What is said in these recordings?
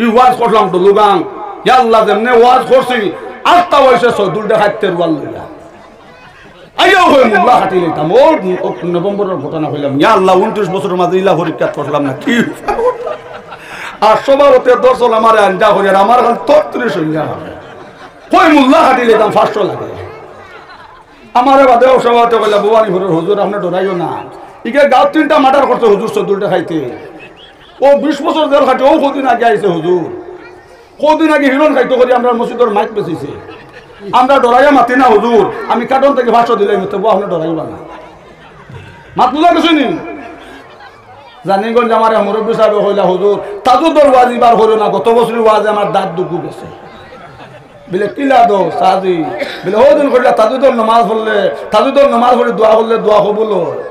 ই ওয়াজ করলাম তো লুগাং আল্লাহ যেমনে ওয়াজ করছি আটটা বয়সে চৌধুরীটা খাইতে ওয়াল লইয়া আইয়াও হয়ে মোল্লা হাঁটি লইতাম ও নভেম্বরের ঘটনা হইলাম ইয়া আল্লাহ 29 বছরের মাঝে ইলা পরীক্ষা করলাম না কি আর সভাপতি দর্শন আমার আঞ্জা হয়ে আমার খাল 33 হইয়া কই মোল্লা হাঁটি লইতাম 500 লাগে আমার বাদে সভাপতি কইলা ভবানীপুরের হুজুর আপনি ডরাইও না ইকে গাঁও 3টা মার্ডার করছে হুজুর চৌধুরীটা খাইতে ও 20 বছর জেল খাইতে ও কদিন আগে আইছে হুজুর কদিন আগে হিরণ খাইতে করি আমরা মসজিদের মাইক বেঁচেছে আমরা ডরাইয়া মাতি না হুজুর আমি কার্টন থেকে 500 দিলে তবু আপনি ডরাইবা না মাত বুঝা গেছে নি জানিগঞ্জ আমার মুরব্বী সাহেব কইলা হুজুর তাজুদর ওয়াজ এবার হলো না গত বছর ওয়াজে আমার দাঁত দুকু গেছে বলে কিলা দো সাজি বলে ওদিন কইলা তাজুদর নামাজ পড়লে দোয়া করলে দোয়া কবুল হয়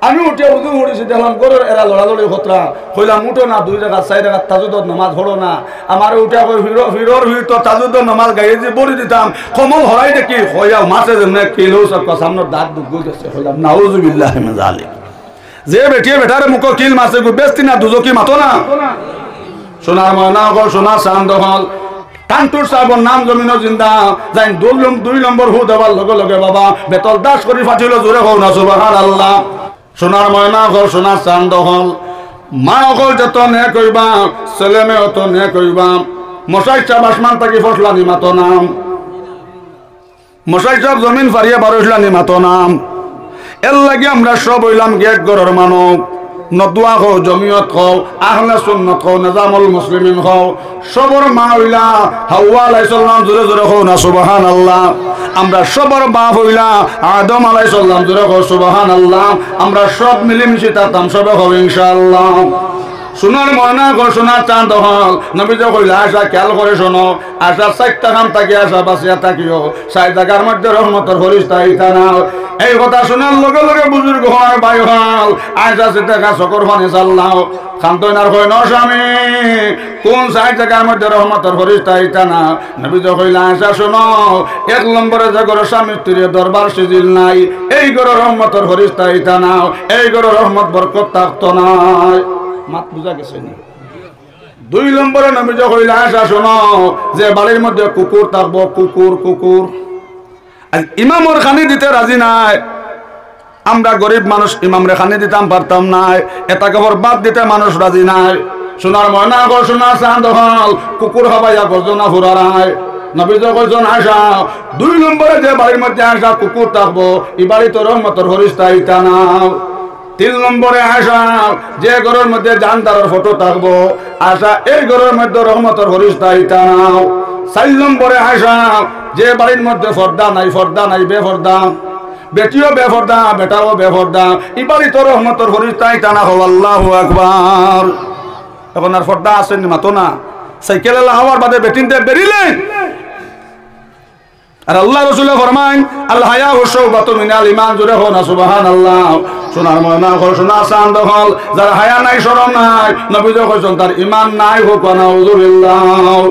আমি উঠে উজু করেছি দেখলাম গরুর এরা লড়ালড়ি খতরা কইলাম উঠো না 2 টাকা 4 টাকা তাজুদর নামাজ পড়ো না আমার উঠা কই হিরোর তো তাজুদর নামাজ গাইয়ে যে বলি দিতাম কমল হরাই দেখি হইয়া মাছে যেমনে কিলো সব সামনের দাঁত দুগু গেছে কইলাম নাউজুবিল্লাহ মিন যালিক যে বেটারে মুখ কিল মাছে গো বেস্তি না দুজকি মাতো না সোনার ময়না গল সোনার চান্দ হল কান্টুর সাহেবর নাম জমিন জিন্দা যাই 2 নম্বর হু দেওয়ার লগে লগে বাবা বেতল দাস করি ফাটিল জোরে হও না সুবহানাল্লাহ সোনার ময়না হল সোনার চান্দ হল মা অকল যত নে কইবা ছেলে মেয়ে অত নে কইবা মশাই চাপ আসমান থাকি ফসলানি মাতো নাম মশাই চাপ জমিন ফারিয়া বারোসলানি মাতো নাম এর লাগে আমরা সব হইলাম গেট গড়ের মানব নদুয়া হও জমিয়ত হও আহলে সুন্নাত হও নিজামুল মুসলিমিন হও সবর মা হইলা হাওয়া আলাইহিস সালাম জোরে জোরে হও না সুবহানাল্লাহ আমরা সবর বাপ হইলা আদম আলাইহিস সালাম জোরে হও সুবহানাল্লাহ আমরা সব মিলেমিশে তাতাম সবে হও ইনশাআল্লাহ সোনার ময়না ঘর সোনার চাঁদ হল নবীজ কইলা আশা খেয়াল করে শোনো আশা 4টা খান থাকি আশা বাঁচিয়া থাকিও 6 জায়গার মধ্যে রহমতের ফরিস্তা ইতা নাও এই কথা শোনার লগে লগে বুজুর্গ হয় ভাই হল আশা সেটা চকর ফানে চাল্লাও খান্তনার কই ন স্বামী কোন 6 জায়গার মধ্যে রহমতের ফরিস্তা ইতা না নবীজ কইলা আশা শোনো 1 নম্বরে যে ঘর স্বামী স্ত্রীর দরবার সিজিল নাই এই ঘর রহমতের ফরিস্তা ইতা নাও এই ঘর রহমত বরকত থাকতো নাই মাত বুঝা গেছে না 2 নম্বরে নবীজ কইলা আশা শোনো যে বাড়ির মধ্যে কুকুর থাকবো কুকুর আর ইমামর খানি দিতে রাজি নাই আমরা গরিব মানুষ ইমামরে খানি দিতাম পারতাম নাই এটা খবর বাদ দিতে মানুষ রাজি নাই সোনার ময়না গো সোনার চাঁদ হল কুকুর হবাইয়া গর্জনা ফুরারায় নবীজ কইছেন আশা 2 নম্বরে যে বাড়ির মধ্যে আশা কুকুর থাকবো এই বাড়ি তো রহমতের ফরিস্তা ইতা নাও 3 নম্বরে আশা যে ঘরের মধ্যে জানদারের ফটো থাকবো আশা এই ঘরের মধ্যে রহমতের ফরিস্তা ইতা নাও 4 নম্বরে আশা যে বাড়ির মধ্যে পর্দা নাই বেপর্দা বেটিও বেপর্দা বেটাও বেপর্দা এই বাড়ি তো রহমতের ফরিস্তা ইতা না হও আল্লাহু আকবার এখন আর পর্দা আসেন মাতো না সাইকেলে লাহাওয়ার বাদে বেটিনতে বেরিলেন আর আল্লাহ রাসূল ফরমান আল হায়া ওয়া শাওবাতু মিনাল ঈমান জোরে হও না সুবহানাল্লাহ সোনার ময়না ঘর সোনার চাঁদ হল যার হায়া নাই শরম নাই নবীজি কইছেন তার ঈমান নাই হোক না নাউযুবিল্লাহ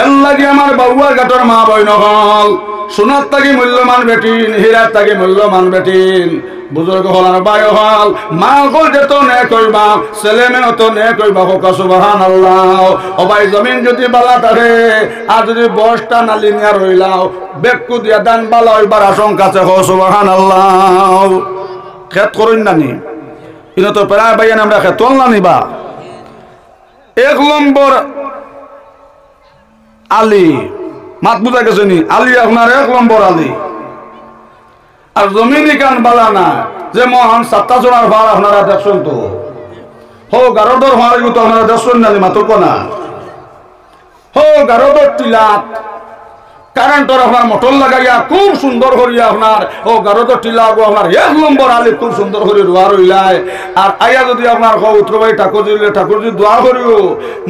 এর লাগি আমার বাউয়া গাটর মা বইন হল সোনার থাকি মূল্যবান বেটিন হীরার থাকি মূল্যবান বেটিন বুজুর্গ হল আর ভাই হল মা গল যেত নে কইবা ছেলে মেয়ে তো নে কইবা হোক সুবহানাল্লাহ ও ভাই জমিন যদি বালা থাকে আর যদি বসটা না লিনিয়ার হইলাও বেকু দিয়া দান বালা হইবার আশঙ্কা আছে হো সুবহানাল্লাহ খেত করুন না নি ইনো তো প্রায় ভাইয়ান আমরা খেত না নিবা 1 নম্বর আলী মাত বুঝা গেছে নি আলী আপনার 1 নম্বর আলী আর জমিনি কান বালা না যে মহান সাতটা জোড়ার ভার আপনারা দেখছেন তো হো গারদর ভার তো আপনারা দেখছেন না মাত্র কোনা হো গারদর টিলাত কারেন্টর আপনার মোটর লাগাইয়া খুব সুন্দর করিয়া আপনার ও গারদর টিলা আপনার 1 নম্বর আলী খুব সুন্দর করে রোয়া রইলায় আর আইয়া যদি আপনার উত্তরবাই ঠাকুর দিলে ঠাকুর যদি দোয়া করিও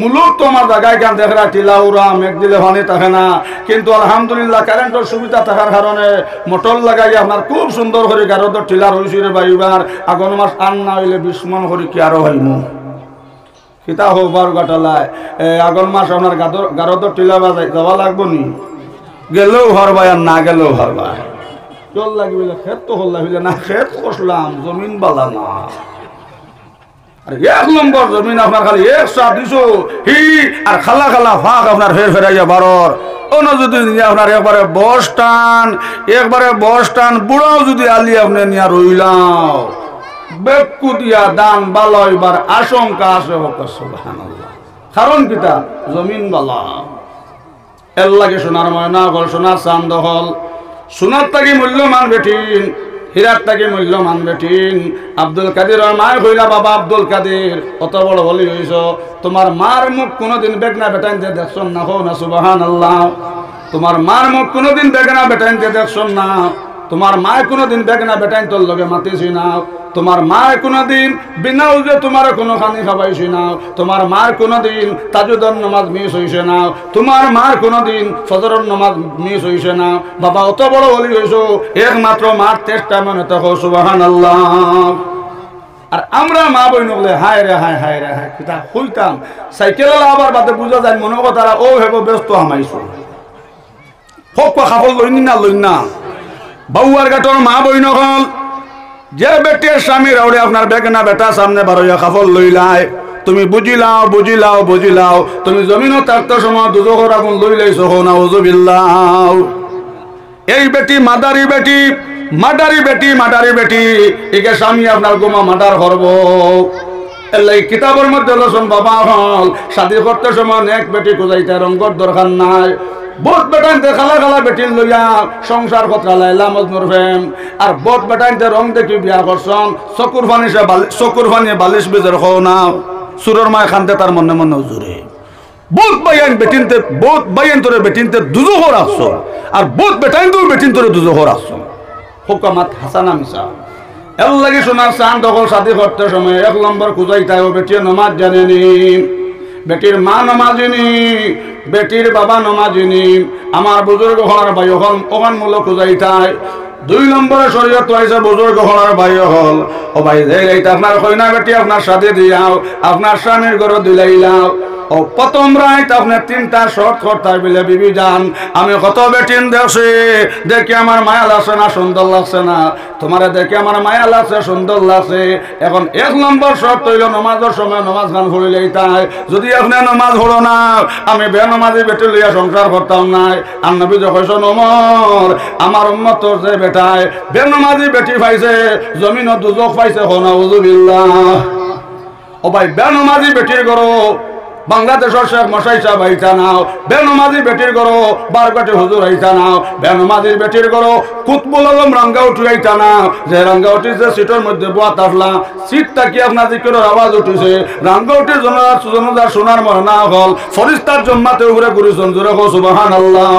মূলত তোমার জায়গায় গান দেখরা টিলা উড়া মেঘ দিলে পানি থাকে না কিন্তু আলহামদুলিল্লাহ কারেন্টের সুবিধা থাকার কারণে মোটর লাগাইয়া আপনার খুব সুন্দর করে গারদর টিলা রইছি রে বাইবার আগুন মাস আন না হইলে 20 মন করি কি আরো হইমু কিতা হোক বার গাটালায় আগুন মাস আপনার গারদর টিলা বাজাই যাওয়া লাগবো নি গেলেও হরবাই আর না গেলেও হরবাই জল লাগবে খেত তো হল লাগবে না খেত কষলাম জমিন বালা না আর 1 নম্বর জমিন আপনার খালি 120 হি আর খালা খালা ফাঁক আপনার ফেরাইয়া বারর অন্য যদি আপনার একবারে বস টান বুড়াও যদি আলি আপনি নিয়ে রইলাও বেকু দিয়া দান ভালো এবার আশঙ্কা আছে হোক সুবহানাল্লাহ। কারণ কিতা জমিন বালা এর লাগে সোনার ময়না হল সোনার চান্দ হল সোনার থাকি মূল্যমান বেঠিন হীরার থাকি মূল্যমান বেঠিন। আব্দুল কাদের মায় হইলা বাবা আব্দুল কাদের কত বড় বলি হইছ তোমার মার মুখ কোনোদিন বেগনা বেটাইনতে দেখছন না হো না সুবহানাল্লাহ। তোমার মার মুখ কোনোদিন বেগনা বেটাইনতে দেখছন না। তোমার মায় কোনোদিন বেগনা বেটাইন তোর লগে মাতিছি না। তোমার মায় কোনোদিন বিনা উজে তোমার কোনো খানি খাবাইছি না। তোমার মার কোনোদিন তাজুদর নামাজ মিস হইছে না। তোমার মার কোনোদিন ফজরের নামাজ মিস হইছে না। বাবা অত বড় বলি হইছো একমাত্র মার চেষ্টা মনে থাকো সুবহানাল্লাহ। আর আমরা মা বইন বলে হায় রে হায় হায় রে হায় কিতা হইতাম সাইকেল আবার বাদে বুঝা যায় মনে কথারা ও হেব ব্যস্ত হামাইছো হোক খাবল লইনি না বাউয়ার গাটর মা বইন হল যে বেটির স্বামী রাউড়ে আপনার বেগনা বেটা সামনে বারোয়া খাফল লইলাই তুমি বুঝিলাও তুমি জমিনও থাকতে সময় দুজখর আগুন লই লাইছো না উযুবিল্লাহ। এই বেটি মাদারি বেটি একে স্বামী আপনার গোমা মাদার করব এলাই কিতাবের মধ্যে লসন বাবা হল শাদি করতে সময় এক বেটি খুঁজাইতে রঙ্গর দরকার নাই। বহুত বেটাইনতে খালা খালা বেটিন লইয়া সংসার কথা লাইলা মজনুর ফেম আর বহুত বেটাইনতে রং দেখি বিয়া করছন চকুর ফানি বালিশ বেজের খাও না সুরের মায় খানতে তার মনে মনে জুড়ে বহুত বাইন তোরে বেটিনতে দুজোহর আসছ আর বহুত বেটাইন তো বেটিন তোরে দুজোহর আসছ হুকামাত হাসানা মিশা এর লাগে সোনার চান দখল শাদি করতে সময় 1 নম্বর খুঁজাইতাই ও বেটির নমাজ জানেনি বেটির মা নমাজিনী বেটির বাবা নমাজিনী আমার বুজুর্গ হলার ভাই হল ওখান মূলক খুঁজাইতাই 2 নম্বরে শরীয়ত হয়েছে বুজুর্গ হলার ভাই হল ও ভাই এইটা আপনার কইনা বেটি আপনার সাথে দিয়াও আপনার স্বামীর ঘরে দিলাইলাও ও প্রথম রাইত আপনার 3টা শর্ত করতে বলে বিবি যান আমি কত বেটিন দেখি আমার মায়া লাগছে না সুন্দর লাগছে না তোমারে দেখি আমার মায়া লাগছে সুন্দর লাগছে। এখন 1 নম্বর শর্ত হইল নমাজের সময় নমাজ গান পড়ে লইতাই যদি আপনি নমাজ পড়ো না আমি বেনমাজি বেটি লইয়া সংসার করতাম নাই। আর নবী যখন ওমর আমার উম্মত যে বেটায় বেনমাজি বেটি পাইছে জমিন দুজক পাইছে হনা উযুবিল্লাহ। ও ভাই বেনমাজি বেটির করো বাংলাদেশের শেখ মশাই সাহেব আইতা নাও বেনমাজি বেটির করো বারকাটি হুজুর আইতা নাও বেনমাজির বেটির করো কুতবুল আলম রাঙ্গাউটি আইতা নাও যে রাঙ্গাউটি যে সিটের মধ্যে বুয়া তাফলা সিটটা কি আপনার জিকিরের আওয়াজ উঠিছে রাঙ্গাউটির জনজার সোনার মরনা হল ফরিস্তার জম্মাতে উপরে ঘুরেছেন জোরে হো সুবহানাল্লাহ।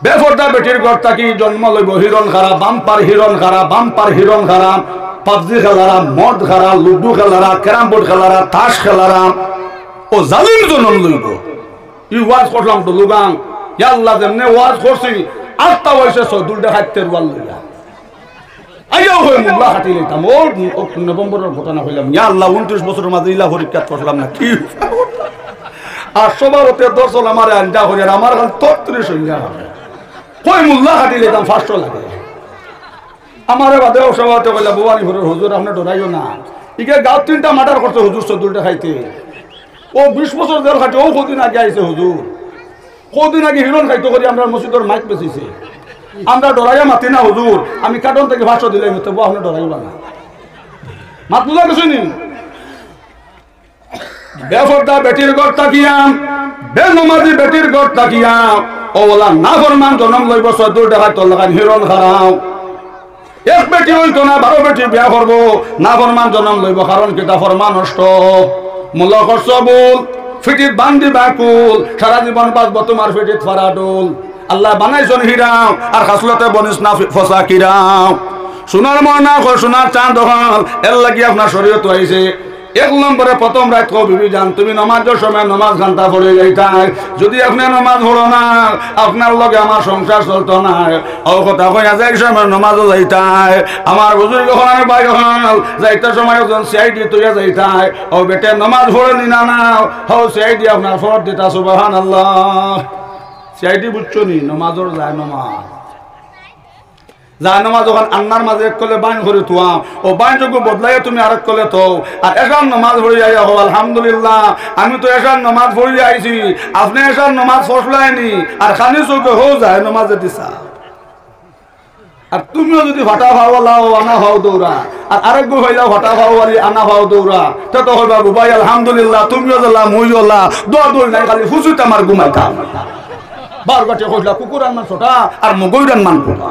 বেফর্দা বেটির ঘর থাকি জন্ম লইব হিরণ খারা বাম্পার হিরণ খারা পাবজি খেলারা মদ খারা লুডু খেলারা ক্যারাম বোর্ড খেলারা তাস খেলারা ও জালিম জনম লইব ই ওয়াজ করলাম তো লুগাং আল্লাহ যেমনে ওয়াজ করছি 8টা বয়সে 14টা খাইতের ওয়াল লইয়া আইয়াও হই মুল্লা হাতি লইতাম ও নভেম্বরের ঘটনা হইলাম ইয়া আল্লাহ 29 বছরের মাঝে ইলা পরীক্ষা করলাম না কি আর সবার হতে 10 আমার আঞ্জা হইয়া আমার খাল 33 হইয়া কই মুল্লা হাতি লইতাম 500 লাগে আমারে বাদে সবাতে কইলা বুয়ানি ঘরের হুজুর আপনি ডরাইও না ইকে গাঁও 3টা মার্ডার করতে হুজুর 14টা খাইতে ও 20 বছর জেল খাটে ও কদিন আগে আইছে হুজুর কদিন আগে হিরণ খাইতে করি আমরা মসজিদের মাইক বেচিছে আমরা ডরাইয়া মাতি না হুজুর আমি কার্টন থেকে 500 দিলাই মতো আপনি ডরাইবা না মাতলা কিছু নি বেফরদা বেটির ঘর তাকিয়াম বেনমাজি বেটির ঘর তাকিয়াম ওলা না ফরমান জন্ম লইব 14 টাকা তোর লাগান হিরণ খারাও এক বেটি হইতো না 12 বেটি বিয়া করবো না ফরমান জন্ম লইব কারণ কিতা ফরমান নষ্ট মূল্য খরচ বল ফিটিত বান্ধি বাকুল সারা জীবন বাঁচব তোমার ফিটিত ফারাডুল আল্লাহ বানাইছেন হিরাম আর খাসলতে বনিস না ফসা কিরাম সোনার ময়না সোনার চাঁদ হল এর লাগি আপনার শরীয়ত হয়েছে 1 নম্বরে প্রথম রাত বিবি যান তুমি নমাজের সময় নমাজ ঘন্টা পড়ে যাইতাই যদি আপনি নমাজ হলো না আপনার লগে আমার সংসার চলতো না ও কথা কই আজ এক সময় নমাজও যাইতাই আমার বুজুর্গ হল ভাই হল যাইতে সময় একজন সিআইডি তুইয়া যাইতাই ও বেটে নমাজ পড়ে নি না হো সিআইডি আপনার ফরজ দিতা সুবহানাল্লাহ। সিআইডি বুঝছো নি নমাজর যায় নমাজ যায় নামাজ যখন আন্নার মাঝে এক কলে বাইন করে থুয়া ও বাইন যোগ্য বদলাইয়া তুমি আরেক কলে তো আর এসার নামাজ পড়ি যাই হো আলহামদুলিল্লাহ আমি তো এসার নামাজ পড়ি আইছি আপনি এসার নামাজ ফসলায়নি আর খানি চোখে হো যায় নামাজে দিছা আর তুমিও যদি ভাটা ভাও লাও আনা ভাও দৌড়া আর আরেক গো হইলা ভাটা ভাও আলি আনা ভাও দৌড়া তো হই বাবু ভাই আলহামদুলিল্লাহ তুমিও জ্বলা মুইও লা দোয়া দৌড় নাই খালি হুজুত আমার ঘুমাইতাম বারবাটে কইলা কুকুরান মান ছোটা আর মগইরান মান ছোটা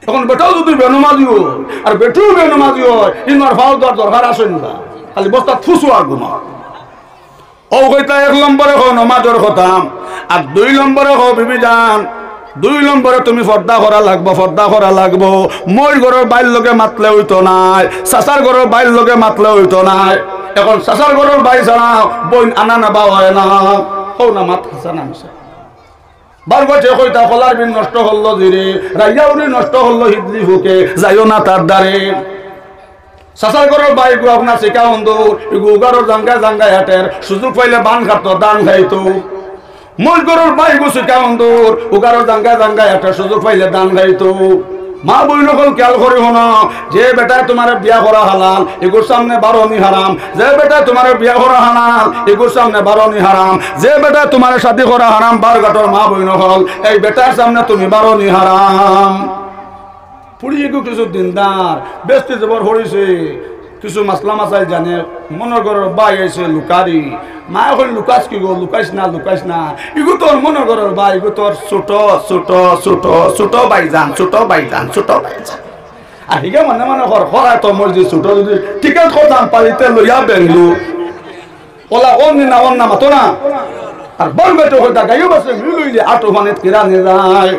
তখন বেটাও যদি বেনমাজি হয় আর বেটু বেনমাজি হয় ইনার ভাও দেওয়ার দরকার আসে না খালি বস্তা থুসু আর ঘুমা ও কইতা 1 নম্বরে হো নমাজের কথা আর 2 নম্বরে হো বিবি জান 2 নম্বরে তুমি পর্দা করা লাগবো মই ঘরের বাইর লোকে মাতলে হইতো নাই চাচার ঘরের বাইর লোকে মাতলে হইতো নাই এখন চাচার ঘরের বাই ছাড়া বইন আনা নেবা হয় না হো না মাত হাসা না মিশা বারবাটে কইতা কলার বিন নষ্ট হল জিরে রাইয়াউরি নষ্ট হল হিদলি ফুকে যাইও না তার দ্বারে চাচার ঘরের বাই গু আপনার শিকা অন্ধুর গুগারর জাঙ্গায় হাটের সুযোগ পাইলে বান খাত দান খাইতো মোর ঘরের বাই গু শিকা অন্ধুর উগারর জাঙ্গায় হাটের সুযোগ পাইলে দান খাইতো মা বই নকল খেয়াল করি হনো যে বেটা তোমার বিয়া করা হালাল এগুর সামনে বারণি হারাম যে বেটা তোমার বিয়া করা হালাল এগুর সামনে বারণি হারাম যে বেটা তোমার শাদী করা হারাম বারগাটর মা বই নকল এই বেটার সামনে তুমি বারণি হারাম পুড়িয়ে গো কিছু দিনদার বেস্তি জবর হরিছে কিছু মাসলা মাসাই জানে মনে করো বাই আইছে লুকারি মা এখন লুকাস কি গো লুকাইস না ইগু তোর মনে করো বাই ইগু তোর ছোট বাইজান আর হিগে মানে হরাই তো মসজিদ ছোট যদি টিকেট করতাম পারিতে লইয়া বেঙ্গলু ওলা অন না মাতো না আর বল বেটো হইতা গাইও বাসে মিলুইলে আটো মানে কিরা নিয়ে যায়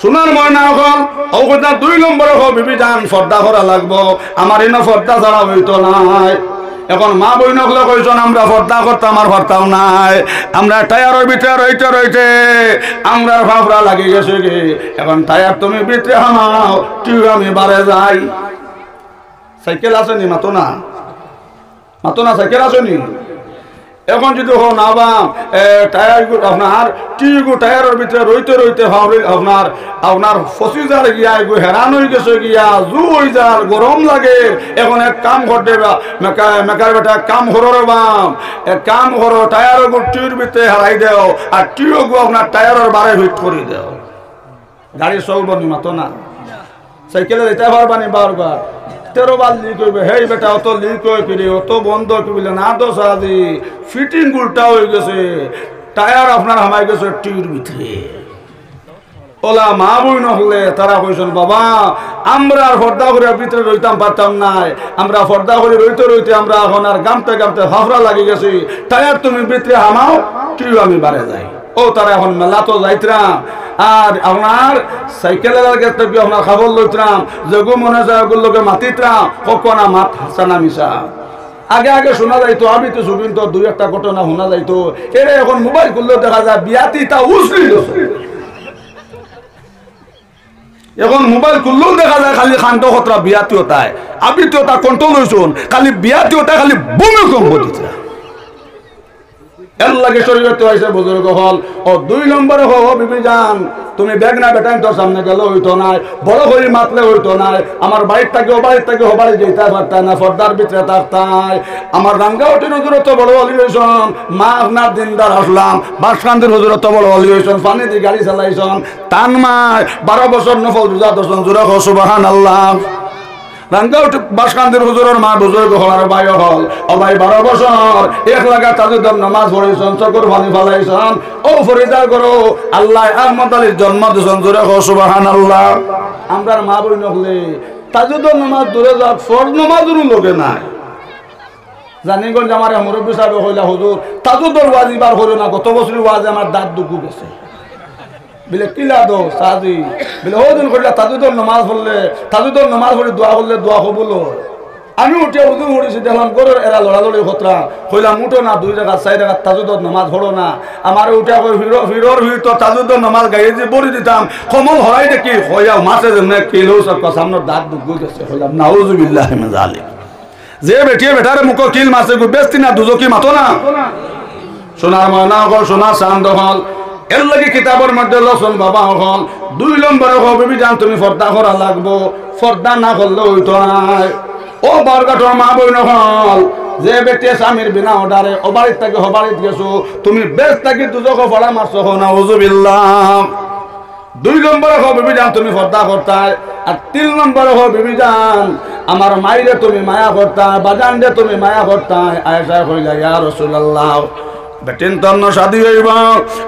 সোনার ময়না হল ঔষধ 2 নম্বরে হোক বিবি জান পর্দা করা লাগবো আমার এনে পর্দা ছাড়া হইতো নাই এখন মা বই নকলে কইছেন আমরা পর্দা করতাম আর পর্দাও নাই আমরা টায়ারের ভিতরে রইতে আমরা ফাফড়া লাগি গেছে গে এখন টায়ার তুমি ভিতরে হামাও টিউ আমি বারে যাই সাইকেল আছে নি মাতো না সাইকেল আছে নি এখন যদি হো না বাম টায়ার আপনার টিগু টায়ারের ভিতরে রইতে আপনার ফসি যার গিয়া এগু হেরান হয়ে গেছে গিয়া জু হয়ে যার গরম লাগে এখন এক কাম করতে মেকার বেটা কাম হরর বাম এক কাম হরো টায়ার গু টিউর ভিতরে হারাই দেও আর টিউ গু আপনার টায়ারের বারে হিট করে দেও গাড়ি চলবো নি মাতো না সাইকেলে যেতে পারবানি বারবার 13 বার লিক হইবে হেই বেটা অত লিক হয়ে ফিরে অত বন্ধ করিলে না তো সাজি ফিটিং উল্টা হয়ে গেছে টায়ার আপনার হামাই গেছে টিউর ভিতরে ওলা মা বই নহলে তারা কইছেন বাবা আমরা আর পর্দা করে ভিতরে রইতাম পারতাম নাই আমরা পর্দা করে রইতে আমরা এখন আর গামতে হাফরা লাগি গেছি টায়ার তুমি ভিতরে হামাও টিউ আমি বারে যাই ও তারা এখন মেলা তো যাইতরাম আর আপনার সাইকেলের কাছে কি আপনার খবর লইতরাম যেগু মনে যায় ওগুলোকে মাতিতরাম কখনা মাত হাসানা মিশা আগে শোনা যাইতো আমি তো শুনিন তো 2-1টা ঘটনা শোনা যাইতো এরে এখন মোবাইল খুললেও দেখা যায় বিয়াতি তা উসলি এখন মোবাইল খুললেও দেখা যায় খালি খান্ত খতরা বিয়াতিওতায় আবিতিওতা কন্ট্রোল হইছুন খালি বিয়াতিওতা খালি ভূমিকম্প দিতে এর লাগে শরীরতে হয়েছে বুজুর্গ হল ও 2 নম্বরে হো বিবি জান তুমি ব্যাগ না বেটাই তোর সামনে গেলে হইতো নাই বড় করে মাতলে হইতো নাই আমার বাড়ির থেকে বাড়ি যেতে পারতাই না পর্দার ভিতরে থাকতাই আমার রাঙ্গাউটির হুজুরত বড় অলি হয়েছেন মা আপনার দিনদার আসলাম বাসকান্দির হুজুরত বড় অলি হয়েছেন পানি দিয়ে গাড়ি চালাইছেন টান মায় 12 বছর নফল রোজা দর্শন জোরে হো সুবহানাল্লাহ রাঙ্গাউটি বাসকান্দির হুজুরের মা বুজুর্গ হল আর ভাই হল ও ভাই 12 বছর এক লাগা তাজুদের নামাজ পড়েছেন চকর পানি ফালাইছেন ও ফরিদা করো আল্লাহ আহমদ আলীর জন্ম দিয়েছেন জোরে হো সুবহানাল্লাহ আমরার মা বই নহলে তাজুদের নামাজ দূরে যাক ফরজ নামাজেরও লোকে নাই জানিগঞ্জ আমার মুরব্বী সাহেব কইলা হুজুর তাজুদের ওয়াজি বার হলো না গত বছরের ওয়াজি আমার দাঁত দুকু গেছে বলে কিলা দো সাজি বলে ওদিন কইলা তাজুদের নামাজ পড়লে দোয়া করলে দোয়া কবুল আমি উঠে উদু করেছি দেখলাম গরুর এরা লড়ালড়ি খতরা কইলাম উঠো না 2 টাকা 4 টাকা তাজুদের নামাজ পড়ো না আমার উঠে হিরোর তো তাজুদের নামাজ গাইয়ে যে বলি দিতাম কমল হরাই দেখি হইয়া মাছে যেমন কিলো সব সামনে দাঁত দুগু গেছে কইলাম নাউজুবিল্লাহি মিন যালিক যে বেটারে মুখ কিল মাছে গো বেস্তি না দুজকি মাতো না সোনার ময়না হল সোনার চান্দ হল এর লাগে কিতাবের মধ্যে লসন বাবা হল 2 নম্বরে বিবি জান তুমি পর্দা করা লাগবো, পর্দা না করলে হইতো না। ও বরগাটর মা বই নহল যে বেটে স্বামীর বিনা অর্ডারে ও বাড়ির থেকে হবাড়িত গেছো, তুমি বেশ থাকি দুজক ফড়া মারছো না উজুবিল্লাহ। 2 নম্বরে বিবি জান তুমি পর্দা করতায়। আর 3 নম্বরে বিবি জান আমার মাইরে তুমি মায়া করতায়, বাজান দে তুমি মায়া করতায়। আয়েশা কইলা ইয়া রাসূলুল্লাহ বেটিন তন্ন শাদি হইব,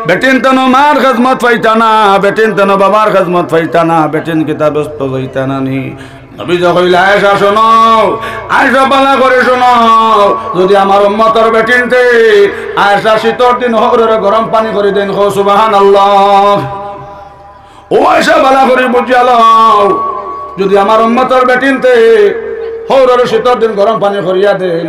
বেটিন তন মার খিদমত পাইতা না, বেটিন তন বাবার খিদমত পাইতা না, বেটিন কিতা ব্যস্ত হইতা না নি। নবী কইলা আয়েশা শোনো, আয়েশা বালা করে শোনো, যদি আমার উম্মতের বেটিনতে আয়েশা শীতর দিন হরে গরম পানি করে দেন কো সুবহানাল্লাহ। ও আয়েশা বালা করে বুঝালাও, যদি আমার উম্মতের বেটিনতে হরে শীতর দিন গরম পানি করিয়া দেন,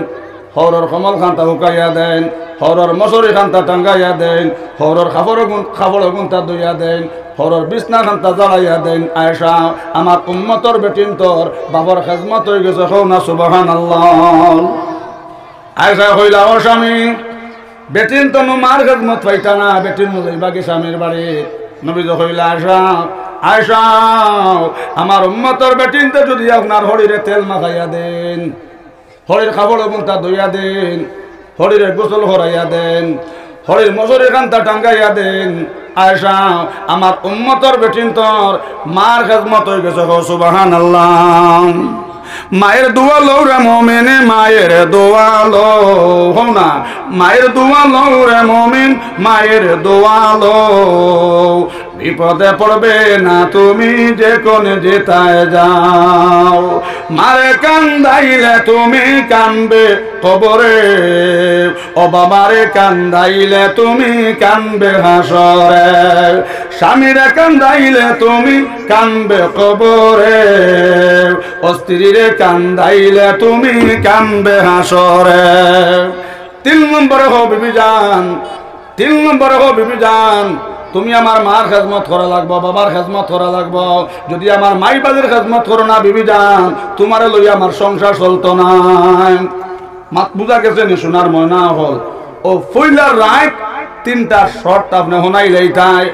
হরর কমল খান্তা হুকাইয়া দেন, হরর মশরি খান্তা টাঙ্গাইয়া দেন, হরর খাবড় গুন্তা দইয়া দেন, হরর বিছনা খান্তা জ্বালাইয়া দেন। আয়েশা আমার উম্মতর বেটিন তোর বাবার খেজমত হয়ে গেছে, হও না সুবহানাল্লাহ। আয়েশা কইলা ও স্বামী বেটিন তো মার খেজমত পাইতা না, বেটিন যাইবাকি স্বামীর বাড়ি। নবী কইলা আয়েশা আয়েশা আমার উম্মতর বেটিনতে যদি আপনার হরিরে তেল মাখাইয়া দেন, হরির খাবড় গুন্তা দইয়া দেন, হরিরে গোসল করাইয়া দেন, হরির মশরের কান্তা টাঙ্গাইয়া দেন। আয়েশা আমার উম্মতর বেটিন তোর মার খেজমত হয়ে গেছে, সুবহানাল্লাহ। মায়ের দোয়া লও রে মুমিন, মায়ের দোয়া লও না, মায়ের দোয়া লও রে মুমিন, মায়ের দোয়া লও। বিপদে পড়বে না তুমি যে কোন যেতায় যাও, মারে কান্দাইলে তুমি কানবে কবরে, ও বাবারে কান্দাইলে তুমি কানবে হাসরে, স্বামীরে কান্দাইলে তুমি কানবে কবরে, ও স্ত্রীরে কান্দাইলে তুমি কানবে হাসরে। 3 নম্বরে বিবি জান, 3 নম্বরে বিবি জান তুমি আমার মার খেজমত করা লাগবো, বাবার খেজমত করা লাগবো। যদি আমার মাই বাদের খেজমত করো না বিবি জান, তোমারে লইয়া আমার সংসার চলতো না। মাত বুঝা গেছে নি সোনার ময়না হল। ও ফইলার রাত 3টা শর্ত আপনি হনাইলেই তাই,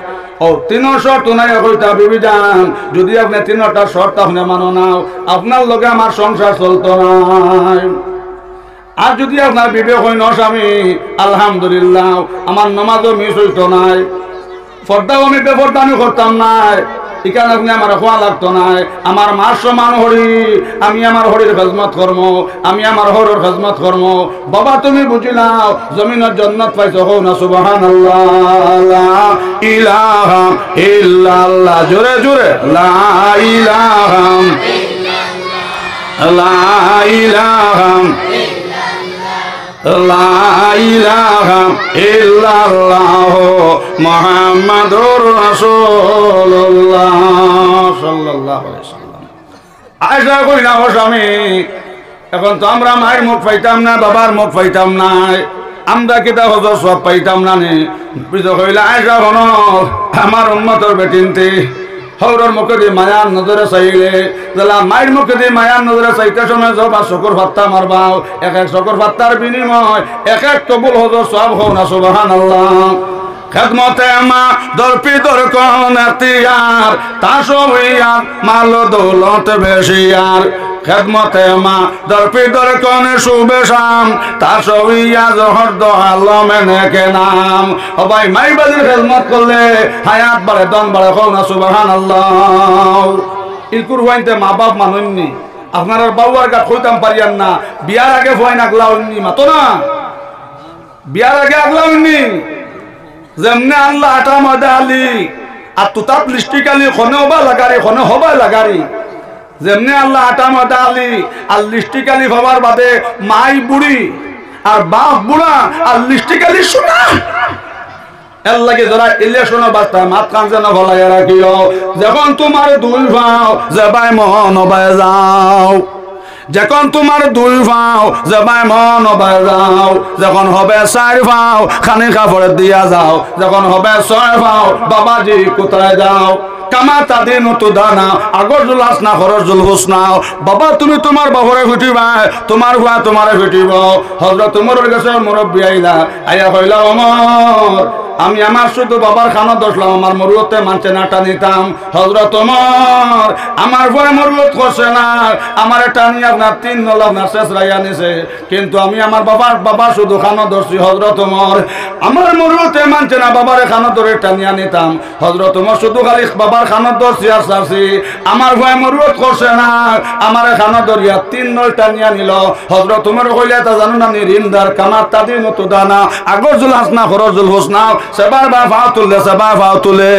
ও 3 শর্ত নাই হইতা বিবি জান, যদি আপনি 3টা শর্ত আপনি মানো না, আপনার লগে আমার সংসার চলতো না। আর যদি আপনার বিবেক হয় না স্বামী, আলহামদুলিল্লাহ আমার নামাজও মিস হইতো নাই, পর্দাও আমি বেপর্দা আমি করতাম নাই, এখানে আপনি আমার খোয়া লাগতো নাই। আমার মার সমান হরি, আমি আমার হরির খেজমত কর্ম, আমি আমার হরর খেজমত কর্ম। বাবা তুমি বুঝিলাও জমিনের জান্নাত পাইছো, হও না সুবহানাল্লাহ। লা ইলাহা ইল্লাল্লাহ, জোরে জোরে লা ইলাহা ইল্লাল্লাহ, লা ইলাহা লা ইলাহা ইল্লাল্লাহ মুহাম্মাদুর রাসূলুল্লাহ সাল্লাল্লাহু আলাইহি ওয়াসাল্লাম। আয়েশা কইলা ও স্বামী এখন তো আমরা মায়ের মুখ পাইতাম না, বাবার মুখ পাইতাম না, আমরা কিতা হজর সব পাইতাম না নে। বুঝতে কইলা আয়েশা হনো আমার উম্মতের বেটিনতে হৌরর মুখে দিয়ে মায়ার নজরে চাইলে, মায়ের মুখে দিয়ে মায়ার নজরে চাইতে সময় সব আর শকর ফাত্তা মারবাও, এক এক শকর ফাত্তার বিনিময় এক এক কবুল হজর সব, হও না সুবহানাল্লাহ। খেদমতে মা দরপি দরকন এতিয়ার, তাসবিয়ার মাল দৌলত বেশিয়ার, খেদমতে মা দরপি দরকন শুভেশাম, তাসবিয়া জহর দোয়ালমে নেকে নাম। ও ভাই মাই বাজির খেদমত করলে হায়াত বাড়ে, দন বাড়ে, হও না সুবহানাল্লাহ। ইলকুর হইতে মা বাপ মানুননি, আপনার বাবুয়ার গা কইতাম পারিয়ান না, বিয়ার আগে ভয় না আগলাউনি মাতো না, বিয়ার আগে আগলাউনি। যেমনে আল্লাহ আটা ময়দা আলি আর তুতাপ লিস্টিক আলি খনে হবা লাগারি, খনে হবা লাগারি, যেমনে আল্লাহ আটা ময়দা আলি আর লিস্টিক আলি হবার বাদে মাই বুড়ি আর বাপ বুড়া আর লিস্টিক আলি শোনা এর লাগে যারা এলে শোনো বাস্তা মাত কান যেন ভলাই রাখিও। যখন তোমার দুই ভাও যাবাই মন বাই যাও, যখন তোমার দুই ভাও যাবাই মন বাই যাও, যখন হবে 4 ভাও খানি কাপড় দিয়া যাও, যখন হবে 6 ভাও বাবাজি কোথায় যাও। কামা তাদের নতো দানা আগর জুল হাসনা খরচ জুল হুসনাও। বাবা তুমি তোমার বাবরে ফিটিবা, তোমার ভুয়া তোমারে ফিটিব। হযরত ওমরের কাছে মুরব্বি আইলা, আইয়া কইলা ওমর আমি আমার শুধু বাবার খানা দশলাম আমার মরুতে মানছে না টানিতাম হযরত ওমর আমার ভয় মরুত করছে না আমার টানি আপনার 3 নল আপনার শেষ রাইয়া নিছে কিন্তু আমি আমার বাবা শুধু খানা দর্শি হযরত ওমর আমার মরুতে মানছে না বাবার খানা ধরে টানিয়া নিতাম হযরত ওমর শুধু খালি বাবার খানা দর্শি আর সারছি আমার ভয় মরুত করছে না আমার খানা ধরিয়া 3 নল টানিয়া নিল হযরত ওমর কইলে তা জানো না নি রিন্দার কামার তাদি মতো দানা আগর জুল হাসনা খরজুল হোসনা সেবার বা ফাও তুললে সেবার ফাও তুলে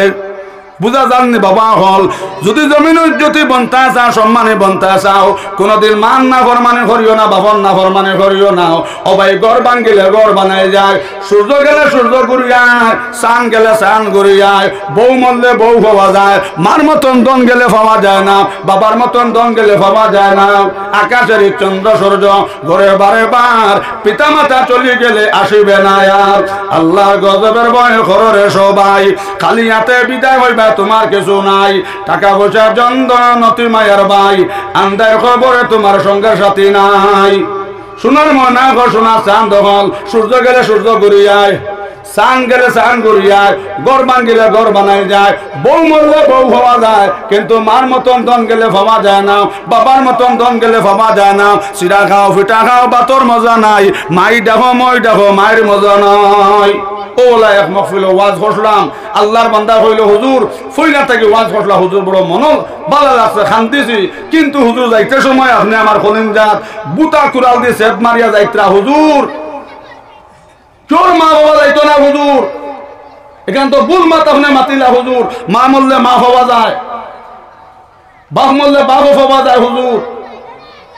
বুঝা যাননি বাবা হল যদি জমিন যদি বন্তা চাও সম্মানে বন্তা চাও কোনদিন মান না ফরমানে করিও না বাবন না ফরমানে করিও না ও ভাই ঘর ভাঙ্গিলে ঘর বানাই যায় সূর্য গেলে সূর্য ঘুরিয়ায় চান গেলে চান ঘুরিয়ায় বউ মরলে বউ পাওয়া যায় মার মতন দন গেলে পাওয়া যায় না বাবার মতন দন গেলে পাওয়া যায় না আকাশের চন্দ্র সূর্য ঘরে বারে বার পিতা মাতা চলে গেলে আসিবে না আর আল্লাহ গজবের ভয় কররে সবাই খালি হাতে বিদায় হইবে তোমার কিছু নাই টাকা পয়সার যন্ত্রণা নতি মায়ার ভাই আন্দার খবরে তোমার সঙ্গে সাথী নাই সোনার ময়না ঘর সোনা চাঁদ হল সূর্য গেলে সূর্য ঘুরিয়ায় চান গেলে চান ঘুরিয়ায় ঘর ভাঙ্গিলে ঘর বানাই যায় বউ মরলে বউ হওয়া যায় কিন্তু মার মতন দন গেলে ভাবা যায় না বাবার মতন দন গেলে ভাবা যায় না চিরা খাও ফিটা খাও বাতর মজা নাই মাই দেখো মই দেখো মায়ের মজা নাই ওলা এক মহফিল ওয়াজ করলাম আল্লাহর বান্দা হইল হুজুর ফইলা থেকে ওয়াজ করলাম হুজুর বড় মন ভালো লাগছে শান্তিছি কিন্তু হুজুর যাইতে সময় আপনি আমার কলিজাত বুতা কুড়াল দিয়ে সেট মারিয়া যাইত্রা হুজুর তোর মা বাবা যাইতো না হুজুর এখান তো বুল মাত আপনি মাতিলা হুজুর মা মরলে মা হওয়া যায় বাপ মরলে বাপ হওয়া যায় হুজুর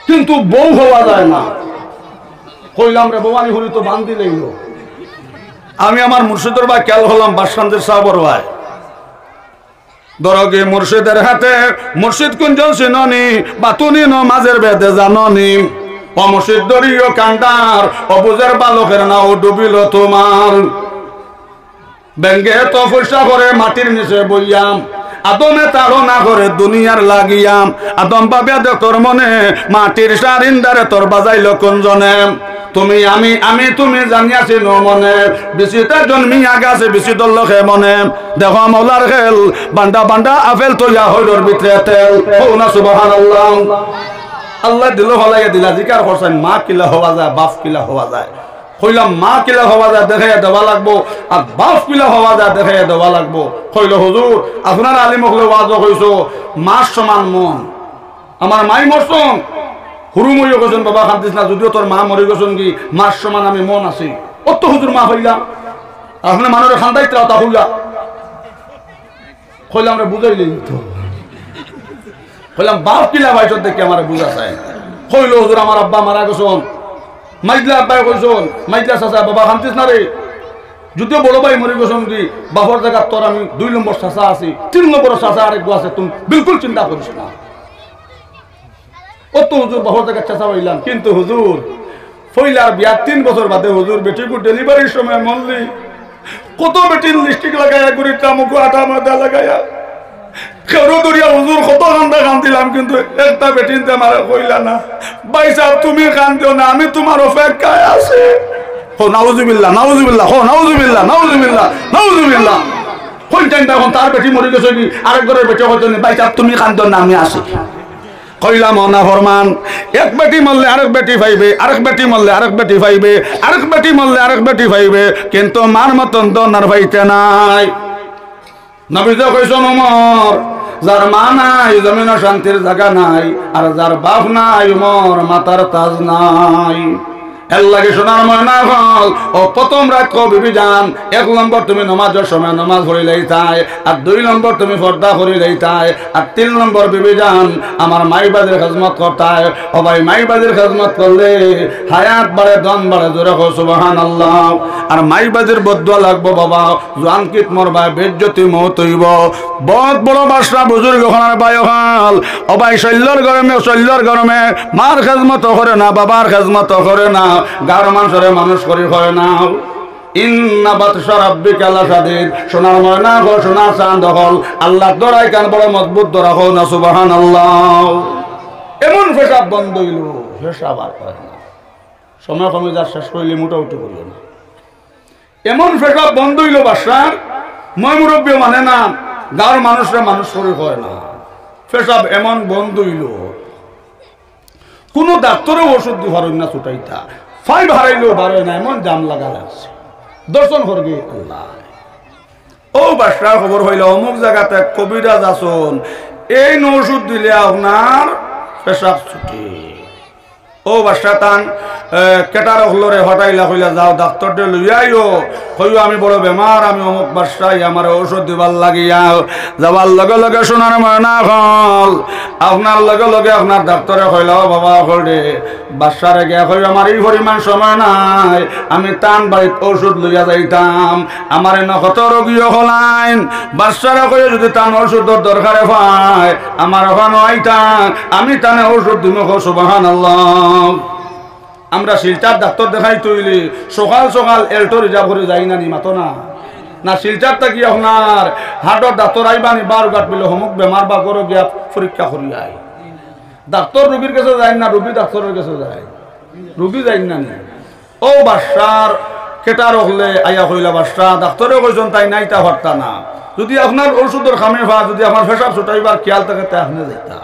কিন্তু বউ হওয়া যায় না কইলাম রে ভবানী হলি তো বান্ধি লইল আমি আমার মুর্শিদের ভাই খেয়াল হলাম বাসকান্দের সাহাবর ভাই দরগে মুর্শিদের হাতে মুর্শিদ কুঞ্জন সিননি বাতুনি নমাজের বেদে জাননি অমুর্শিদ দরিও কান্ডার অবুজের বালকের নাও ডুবিল তোমার ব্যাঙ্গে তো পয়সা করে মাটির নিচে বইয়াম আদমে তারো না করে দুনিয়ার লাগিয়াম আদম বাবা তোর মনে মাটির সারিন্দারে তোর বাজাইল কোনজনে তুমি আমি তুমি জানিয়াছি নো মনে বিচিতে জন্মি আগাছে বিচি দল্লখে মনে দেখো মৌলার খেল বান্ডা বান্ডা আপেল তোলা হইলর ভিতরে তেল না সুবহানাল্লাহ আল্লাহ দিল হলাইয়া দিলা জিকার করছেন মা কিলা হওয়া যায় বাপ কিলা হওয়া যায় কইলাম মা কিলা হওয়া যায় দেখাইয়া দেওয়া লাগবো আর বাপ কিলা হওয়া যায় দেখাইয়া দেওয়া লাগবো কইল হুজুর আপনার আলিম হলে ওয়াজ কইছো মাস সমান মন আমার মাই মরছন হুরুমইও গেছেন বাবা খান্তিস না যদিও তোর মা মরে গেছেন কি মাস সমান আমি মন আছি অত হুজুর মা হইলাম আপনার মানুষের খান্দাইতে তা হইলা কইলাম রে বুঝাইলেই তো কইলাম বাপ কিলা ভাইসর দেখে আমার বুঝা চাই কইল হুজুর আমার আব্বা মারা গেছেন মাইজলা আব্বাই কইছেন মাইজলা চাচা বাবা খান্তিস না রে যদিও বড় ভাই মরে গেছেন কি বাপর জায়গা তোর আমি 2 নম্বর চাচা আছি 3 নম্বর চাচা আরেক আছে তুমি বিলকুল চিন্তা করিস না অত হুজুর বাপর জায়গা চাচা হইলাম কিন্তু হুজুর ফইলার বিয়া 3 বছর বাদে হুজুর বেটিকে ডেলিভারির সময় মরলি কত বেটির লিপস্টিক লাগাইয়া গুড়িটা মুখে আটা মাদা লাগাইয়া কেউ দরিয়া হুজুর কত কান্দা কান্দিলাম কিন্তু একটা বেটিনতে আমার কইলা না ভাই সাহেব তুমি কান্দিও না আমি তোমার অপেক্ষায় আছি হো নাউজুবিল্লাহ নাউজুবিল্লাহ হো নাউজুবিল্লাহ নাউজুবিল্লাহ নাউজুবিল্লাহ কোন টাইমটা এখন তার বেটি মরে গেছে কি আরেক ঘরের বেটি হয়তো ভাই সাহেব তুমি কান্দিও না আমি আসি কইলাম না ফরমান এক বেটি মরলে আরেক বেটি পাইবে আরেক বেটি মরলে আরেক বেটি পাইবে আরেক বেটি মরলে আরেক বেটি পাইবে কিন্তু মার মতন দনার পাইতে নাই নবীজি কইছেন ওমর যার মা নাই জমিনে শান্তির জায়গা নাই আর যার বাপ নাই ওমর মাতার তাজ নাই এর লাগে সোনার ময়না হল ও প্রথম রাত কো বিবি জান 1 নম্বর তুমি নামাজের সময় নামাজ পড়িলেই তাই আর 2 নম্বর তুমি পর্দা করিলেই তাই আর 3 নম্বর বিবি জান আমার মাইবাদের খিদমত করতায় ও ভাই মাইবাদের খিদমত করলে হায়াত বাড়ে দন বাড়ে জোরে কো সুবহানাল্লাহ আর মাইবাদের বদদুয়া লাগবো বাবা জোয়ান কিত মরবা বেজ্জতি মওত হইব বহুত বড় বাসরা বুজুর্গ হনার ভাই হল ও ভাই শৈল্যর গরমে মার খিদমত করে না বাবার খিদমত করে না গার মানুষের মানুষ করি হয় না ইন্না বাতশা রাব্বিকা লাশাদীদ সোনার ময়না গো সোনার চাঁদ হল আল্লাহ দরাই কান বড় মজবুত দরা হো না সুবহানাল্লাহ এমন পেশাব বন্ধ হইল পেশাব আর করে না সময় কমে যা শেষ হইলে মোটামুটি করিও না এমন পেশাব বন্ধ হইল বাসার, মই মুরব্বী মানে না, গাঁর মানুষরা মানুষ করে হয় না, পেশাব এমন বন্ধ হইল কোন ডাক্তারও ওষুধ দিয়ে পারেন না ছুটাইতা, ফাইভ হারাইলেও বাড়ে না, এমন জাম লাগা লাগছে। দর্শন করবে আল্লাহ। ও বাসার খবর হইল অমুক জায়গাতে কবিরাজ আসন, এই ওষুধ দিলে আপনার পেশাব ছুটে। ও বাসা তান কেটার হলরে হটাইলা হইলা যাও ডাক্তারটা লইয়াইও, হইও আমি বড় বেমার, আমি অমুক বাসায় আমার ঔষধ দিবার লাগিয়া যাবার লগে লগে শোনার ময়না হল আপনার লগে লগে আপনার ডাক্তারে হইলাও বাবা হলে বাসারে গিয়া হই আমার এই পরিমাণ সময় নাই, আমি টান বাড়িত ঔষধ লইয়া যাইতাম, আমার এনে কত রোগীও হলাইন, বাসারে কয়ে যদি টান ঔষধের দরকারে পায় আমার ওখানে আইতাম, আমি টানে ঔষধ দিব। সুবহানাল্লাহ। আমরা শিলচার ডাক্তার দেখাই তৈলি সকাল সকাল এল্টো রিজার্ভ করে যাই না, নি মাতো না না শিলচারটা কি আপনার হার্টর ডাক্তার আইবানি বার গাট পেলে হমুক বেমার বা করো গিয়া পরীক্ষা করি আয়। ডাক্তার রুগীর কাছে যায় না, রুগী ডাক্তারের কাছে যায়, রুগী যাই না। ও বাসার কেটার হলে আইয়া হইলা বাসা ডাক্তারে কইছেন তাই নাই তা হরতা না, যদি আপনার ঔষধের খামে ভা যদি আমার পেশাব ছুটাইবার খেয়াল থাকে তাই আপনি যাইতা।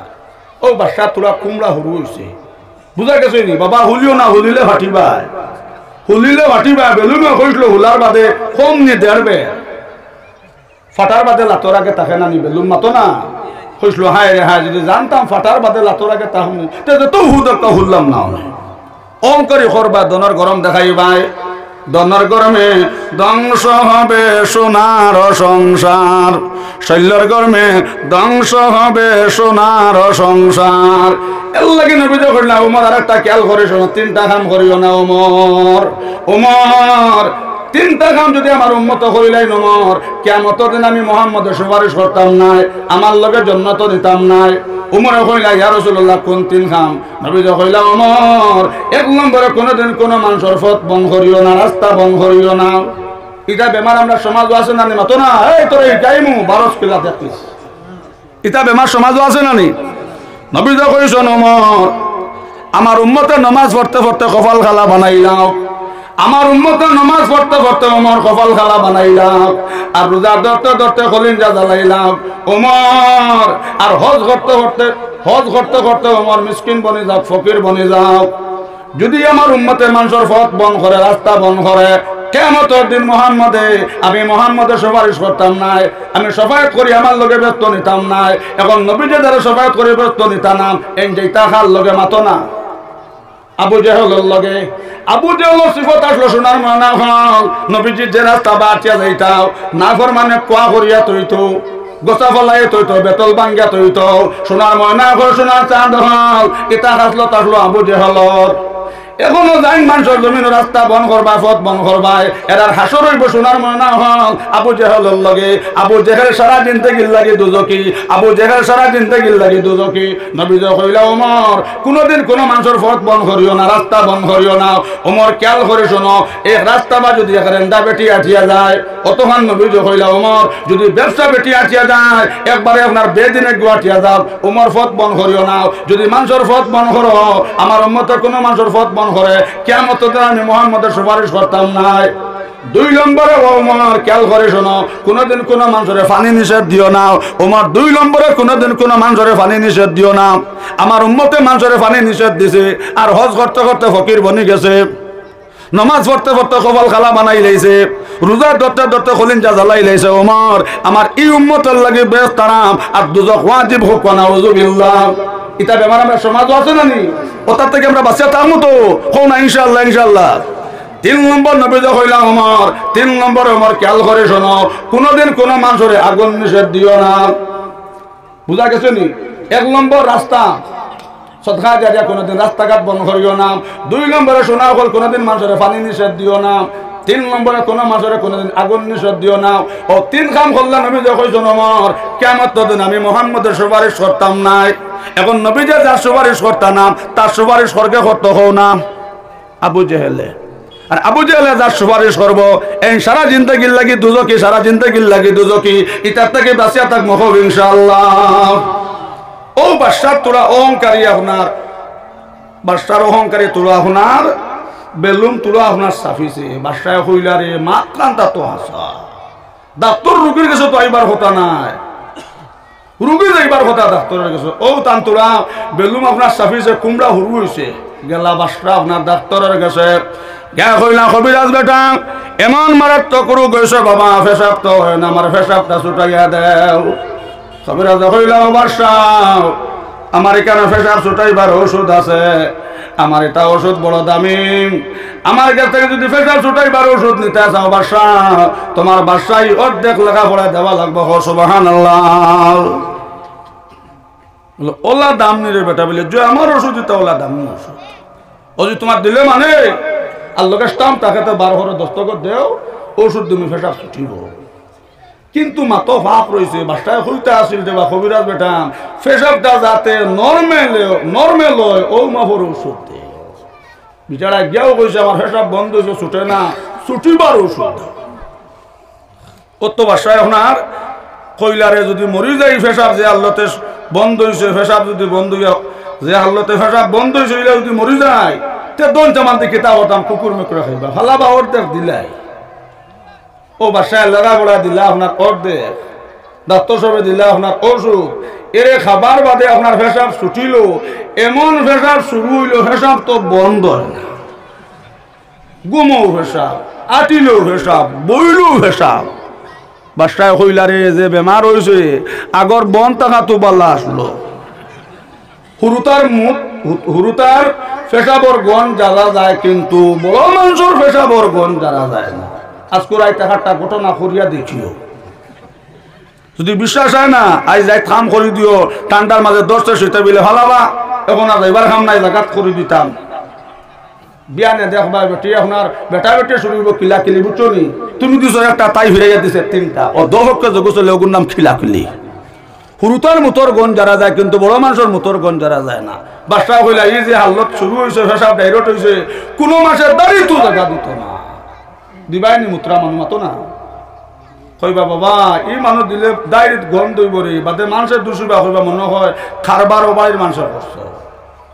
ও বাসা তোরা কুমড়া হরু হয়েছে, বুঝা গেছে নি বাবা, হুলিও না হুলিলে ফাটিবাই, হুলিলে ফাটিবাই, বেলুনও কইছিল হুলার বাদে কম নি দেড়বে, ফাটার বাদে লাতর আগে তাকে না নি বেলুন মাতো না, কইছিল হায় রে হায় যদি জানতাম ফাটার বাদে লাতর আগে তাহমু তো হুদ একটা হুললাম না, অঙ্করি করবা দনের গরম দেখাইবাই, দনের গরমে ধ্বংস হবে সোনার সংসার, শৈলর গরমে ধ্বংস হবে সোনার সংসার। এর লাগে নবীজ করলাম ওমর আর একটা খেয়াল করে শোনো, তিনটা কাম করিও না ওমর, ওমর তিনটা কাম যদি আমার উম্মত হইলাই নমর কিয়ামতের দিন আমি মুহাম্মদের সুপারিশ করতাম নাই, আমার লগে জান্নাত দিতাম নাই। উমরে কইলা ইয়া রাসূলুল্লাহ কোন তিন কাম? নবী কইলা ওমর এক নম্বরে কোনদিন কোন মানুষের পথ বন্ধ করিও না, রাস্তা বন্ধ করিও না। এটা বেমার আমরা সমাজও আছে না, মাতো না এই তোর এই টাইমু 12 কিলা দেখিস, এটা বেমার সমাজও আছে না নি। নবী কইছেন ওমর আমার উম্মতের নামাজ পড়তে পড়তে কপাল খালা বানাইলাম, আমার উম্মতের নামাজ পড়তে পড়তে ওমর কপাল খালা বানাইলাম, আর রোজা ধরতে ধরতে কলিজা জ্বালাইলাম ওমর, আর হজ করতে করতে ওমর মিসকিন বনে যাও, ফকির বনে যাও। যদি আমার উম্মতে মানুষের পথ বন্ধ করে, রাস্তা বন্ধ করে, কিয়ামতের দিন মুহাম্মদে আমি মুহাম্মদের সুপারিশ করতাম নাই, আমি শফায়াত করি আমার লগে ব্যস্ত নিতাম নাই। এখন নবীজি যারা শফায়াত করে ব্যস্ত নিতাম এই যেটা খাল লগে মাতো না। আবু জেহেলের লগে আবু জেহেলের সিফত আসলো সোনার ময়না হল, নবীজি যে রাস্তা বাঁচিয়া যাইতাও না ফরমানে কোয়া করিয়া তৈতো, গোসা ফলাই তৈতো, বেতল বাঙ্গিয়া তৈতো, সোনার ময়না হল সোনার চাঁদ হল, এটা আসলো তাসলো আবু জেহেলর। এখনো যাইন মানুষের জমিন রাস্তা বন করবা, পথ বন করবাই, এরার হাসর হইব সোনার ময়না হল আবু জেহেলের লগে। আবু জেহেল সারা জিন্দেগির লাগি দুজকি, আবু জেহেল সারা জিন্দেগির লাগি দুজকি। নবী কইলা ওমর কোনদিন কোন মানুষের পথ বন করিও না, রাস্তা বন করিও না। ওমর খেয়াল করে শোনো, এক রাস্তা বা যদি রেন্দা বেটি আঠিয়া যায়, অতখান নবী কইলা ওমর যদি ব্যবসা বেটি আঠিয়া যায় একবারে আপনার বেদিনে গুয়াঠিয়া যাও, ওমর পথ বন করিও না। যদি মানুষের পথ বন করো, আমার উম্মতের কোনো মানুষের পথ বন করে কিয়ামতের দিন আমি মুহাম্মদের সুপারিশ করতাম নাই। 2 নম্বরে ওমর খেয়াল করে শোনো, কোনদিন কোন মানুষের পানি নিষেধ দিও না। ওমর 2 নম্বরে কোনদিন কোন মানুষের পানি নিষেধ দিও না। আমার উম্মতে মানুষের পানি নিষেধ দিছে, আর হজ করতে করতে ফকির বনি গেছে, নমাজ পড়তে পড়তে কপাল খালা বানাই লাইছে, রোজা ধরতে ধরতে কলিজা জ্বালাই লাইছে। ওমর আমার এই উম্মতের লাগে বেশ তারাম আর দুজক ওয়াজিব হোক না, নাউযুবিল্লাহ। এটা বেমার আমরা সমাজও আছে না নি, ওটার থেকে আমরা বাঁচিয়ে থাকবো তো, হো না ইনশাআল্লাহ ইনশাআল্লাহ। 3 নম্বর নবী কইলাম ওমর, 3 নম্বর ওমর খেয়াল করে শোনো, কোনদিন কোন মানুষের আগুন নিষেধ দিও না। বুঝা গেছে নি? 1 নম্বর রাস্তা সদকা জারিয়া কোনদিন রাস্তাঘাট বন্ধ করিও না। 2 নম্বরে শোনা হল কোনদিন মানুষের পানি নিষেধ দিও না। 3 নম্বরে কোন মানুষের কোনদিন আগুন নিষেধ দিও না। ও 3 কাম করলে নবী কইছেন ওমর কিয়ামতের দিন আমি মুহাম্মদের সুপারিশ করতাম নাই। এখন নবী যে যার সুপারিশ করতাম না তার সুপারিশ স্বর্গে করতে হও না আবু জেহেলে। আর আবু জেহেলে যার সুপারিশ করবো এই সারা জিন্দেগির লাগি দুজকি, সারা জিন্দেগির লাগি দুজকি, ইটার থেকে বাঁচিয়া থাকবো হোক ইনশাআল্লাহ। ও বাদশার তোরা অহংকারী, আপনার বাদশার অহংকারী তোরা আপনার বেলুম তুলা আপনার সাফিছে বাসায় হইলারে মাত কান্তা তো আসা ডাক্তার রুগীর কাছে তো আইবার কথা নাই রুগী যাইবার কথা ডাক্তারের কাছে ও তান তোরা বেলুম আপনার সাফিছে কুমড়া হুরু হয়েছে গেলা বাসরা আপনার ডাক্তারের কাছে গে কইলা কবিরাজ বেটা এমন মারাত্মক রোগ হয়েছে বাবা পেশাব তো হয় না আমার পেশাবটা ছুটাইয়া দেও কবিরাজ কইলা বাসা আমার এখানে পেশাব ছুটাইবার ওষুধ আছে আমার এটা ওষুধ বড় দামি আমার কাছ থেকে যদি পেশাব ছুটাইবার ওষুধ নিতে চাও বাসা তোমার বাসায় অর্ধেক লেখাপড়া দেওয়া লাগবে সুবহানাল্লাহ ওলা দাম নিরে বেটা বলে যে আমার ওষুধ দিতে ওলা দাম নি ওষুধ ও যে তোমার দিলে মানে আল্লাহকে স্টাম্প তাকে তো 12 দস্তখত দেও ওষুধ তুমি পেশাব ছুটিব কিন্তু মাতো ভাব রয়েছে বাসায় হইতে আসিল দেবা কবিরাজ বেটা পেশাবটা যাতে নর্মেল হয় ও মাফর ওষুধ দে বিচারা গিয়াও কইছে আমার পেশাব বন্ধ হয়েছে ছুটে না ছুটিবার ওষুধ ও তো বাসায় আপনার কইলারে যদি মরি যাই পেশাব যে আল্লাহতে বন্ধ হয়েছে পেশাব যদি বন্ধ হইয়া যে আল্লাহতে পেশাব বন্ধ হয়েছে যদি মরি যায় তে দন চামান দিকে তা হতাম কুকুর মেকুরা খাইবা ফালাবা অর্ধেক দিলাই ও বাসায় লাগা বড়া দিলা আপনার অর্ধেক ডাক্তার সবে দিলা আপনার ওষুধ এরে খাবার বাদে আপনার পেশাব ছুটিল এমন পেশাব শুরু হইল পেশাব তো বন্ধ হয় না গুমও পেশাব আটিলেও পেশাব বইলেও পেশাব বাসায় কইলারে যে বেমার হয়েছে আগর বন টাকা তো বাল্লা আসলো হুরুতার পেশাবর গন যারা যায় কিন্তু বড় মানুষের পেশাবর গন যারা যায় না আজকে রাইতে হাটটা ঘটনা করিয়া দেখিও যদি বিশ্বাস হয় না আজ যাই থাম করে দিও ঠান্ডার মাঝে 10টা সেটা বিলে ভালাবা এখন আর এবার খাম নাই জায়গা করে দিতাম বিয়ানে দেখবা বেটি আপনার বেটা বেটে শুরু কিলা কিলি বুঝছো নি তুমি দিছো একটা তাই ফিরাইয়া দিছে 3টা ও দহকে জগসলে ওগুর নাম খিলা কিলি হুরুতার মুতর গন যারা যায় কিন্তু বড় মানুষের মুতর গন যারা যায় না বাসা কইলা এই যে হালত শুরু হয়েছে পেশাব ডাইরেক্ট হয়েছে কোনো মাসের দাঁড়িয়ে তো জায়গা দিত না দিবাইনি মুত্রা মানুষ মাতো না কইবা বাবা এই মানুষ দিলে ডাইরেক্ট গন দইব রে বাদে মানুষের দুষিবা কইবা মনে হয় খারবার ও বাড়ির মানুষের করছে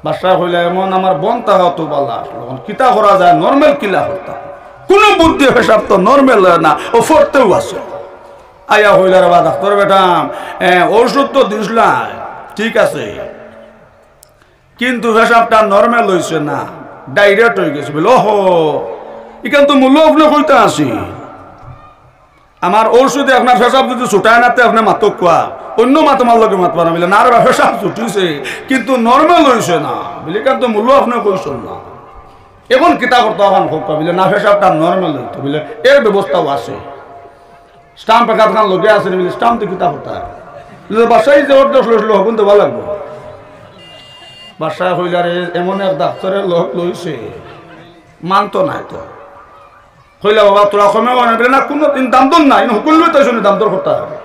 বাসা কইলা এমন আমার বন টাকা তো বালা আসলো কিতা করা যায় নর্মাল কিলা করতাম কোনো বুদ্ধি পেশাব তো নর্মাল হয় না ও ফরতেও আছে আয়া হইলার বা ডাক্তার বেটাম ওষুধ তো দিসলাই ঠিক আছে কিন্তু পেশাবটা নর্মাল হয়েছে না ডাইরেক্ট হয়ে গেছে বলে ওহো এখান তো মূল্য আপনি কইতে আসি আমার ঔষধে আপনার পেশাব যদি ছুটায় নাতে আপনি মাতক কোয়া অন্য মাতমার লোকে মাতবা না বলে না রে পেশাব ছুটিছে কিন্তু নর্মাল হয়েছে না বলে কেন তো মূল্য আপনি কইছেন না এখন কিতা করতে এখন হোক বলে না পেশাবটা নর্মাল হইতো বলে এর ব্যবস্থাও আছে স্টাম্প একাত খান লোকে আছে বলে স্টাম্প তো কিতা হতা বাসায় যে অর্ধ লইছিল হকুন তো ভালো লাগবে বাসায় হইলারে এমন এক ডাক্তারের লোক লইছে মানতো নাই তো কইলা বাবা তোরা কমে বানাবে না কোনো দাম দর নাই হুকুম লইতে শুনে দাম দর করতে হবে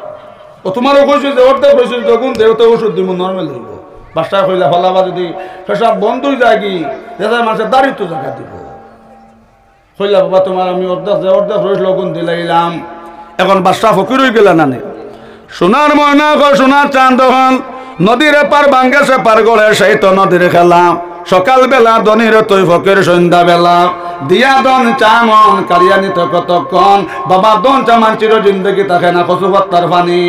ও তোমারও কইছে যে অর্ধেক হয়েছে তখন দেহতে ওষুধ দিব নর্মাল দিব বাসায় কইলা ফলাবা যদি পেশাব বন্ধ হয়ে যায় কি দেখা মানুষের দাঁড়িয়ে তো জায়গা দিব কইলা বাবা তোমার আমি অর্ধেক রয়েছে লগুন দিলাইলাম এখন বাসা ফকির হয়ে গেল না সোনার ময়না সোনার চাঁদ নদীর পার বাঙ্গেছে পার গড়ে সেই তো নদীর খেলা সকাল বেলা দনির তৈ ফকির সন্ধ্যা বেলা দিয়া দন চামন কালিয়া নিতে কতক্ষণ বাবা দন চামান চির জিন্দগি থাকে না কচু পাত্তার পানি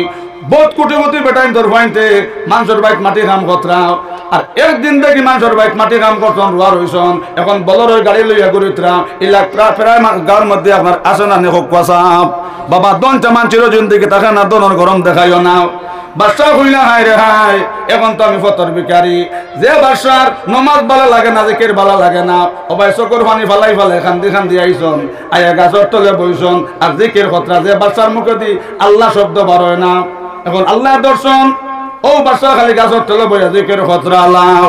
বহুত কুটিমতি বেটাইন তোর পাইতে মানুষের বাইক মাটি কাম কতরাও আর একদিন দেখি মানুষের বাইক মাটি কাম করছেন রোয়া রইছন এখন বলর গাড়ি লইয়া ঘুরিতরা ইলাকা প্রায় গাঁর মধ্যে আপনার আসে না নেক কুয়াশাপ বাবা দন চামান চির জিন্দগি থাকে না দনের গরম দেখাইও না বাদশাহ হইলা হাই রে হাই এখন তো আমি ফতর বিকারি যে বাদশার নমাজ বালা লাগে না জিকির বালা লাগে না অবাই চকর পানি ফালাই ফালাই খান্দি আইছন আয়া গাছর তলে বইছন আর জিকির খতরা যে বাদশার মুখে দি আল্লাহ শব্দ বার হয় না এখন আল্লাহ দর্শন ও বাদশাহ খালি গাছর তলে বইয়া জিকির খতরা আল্লাহ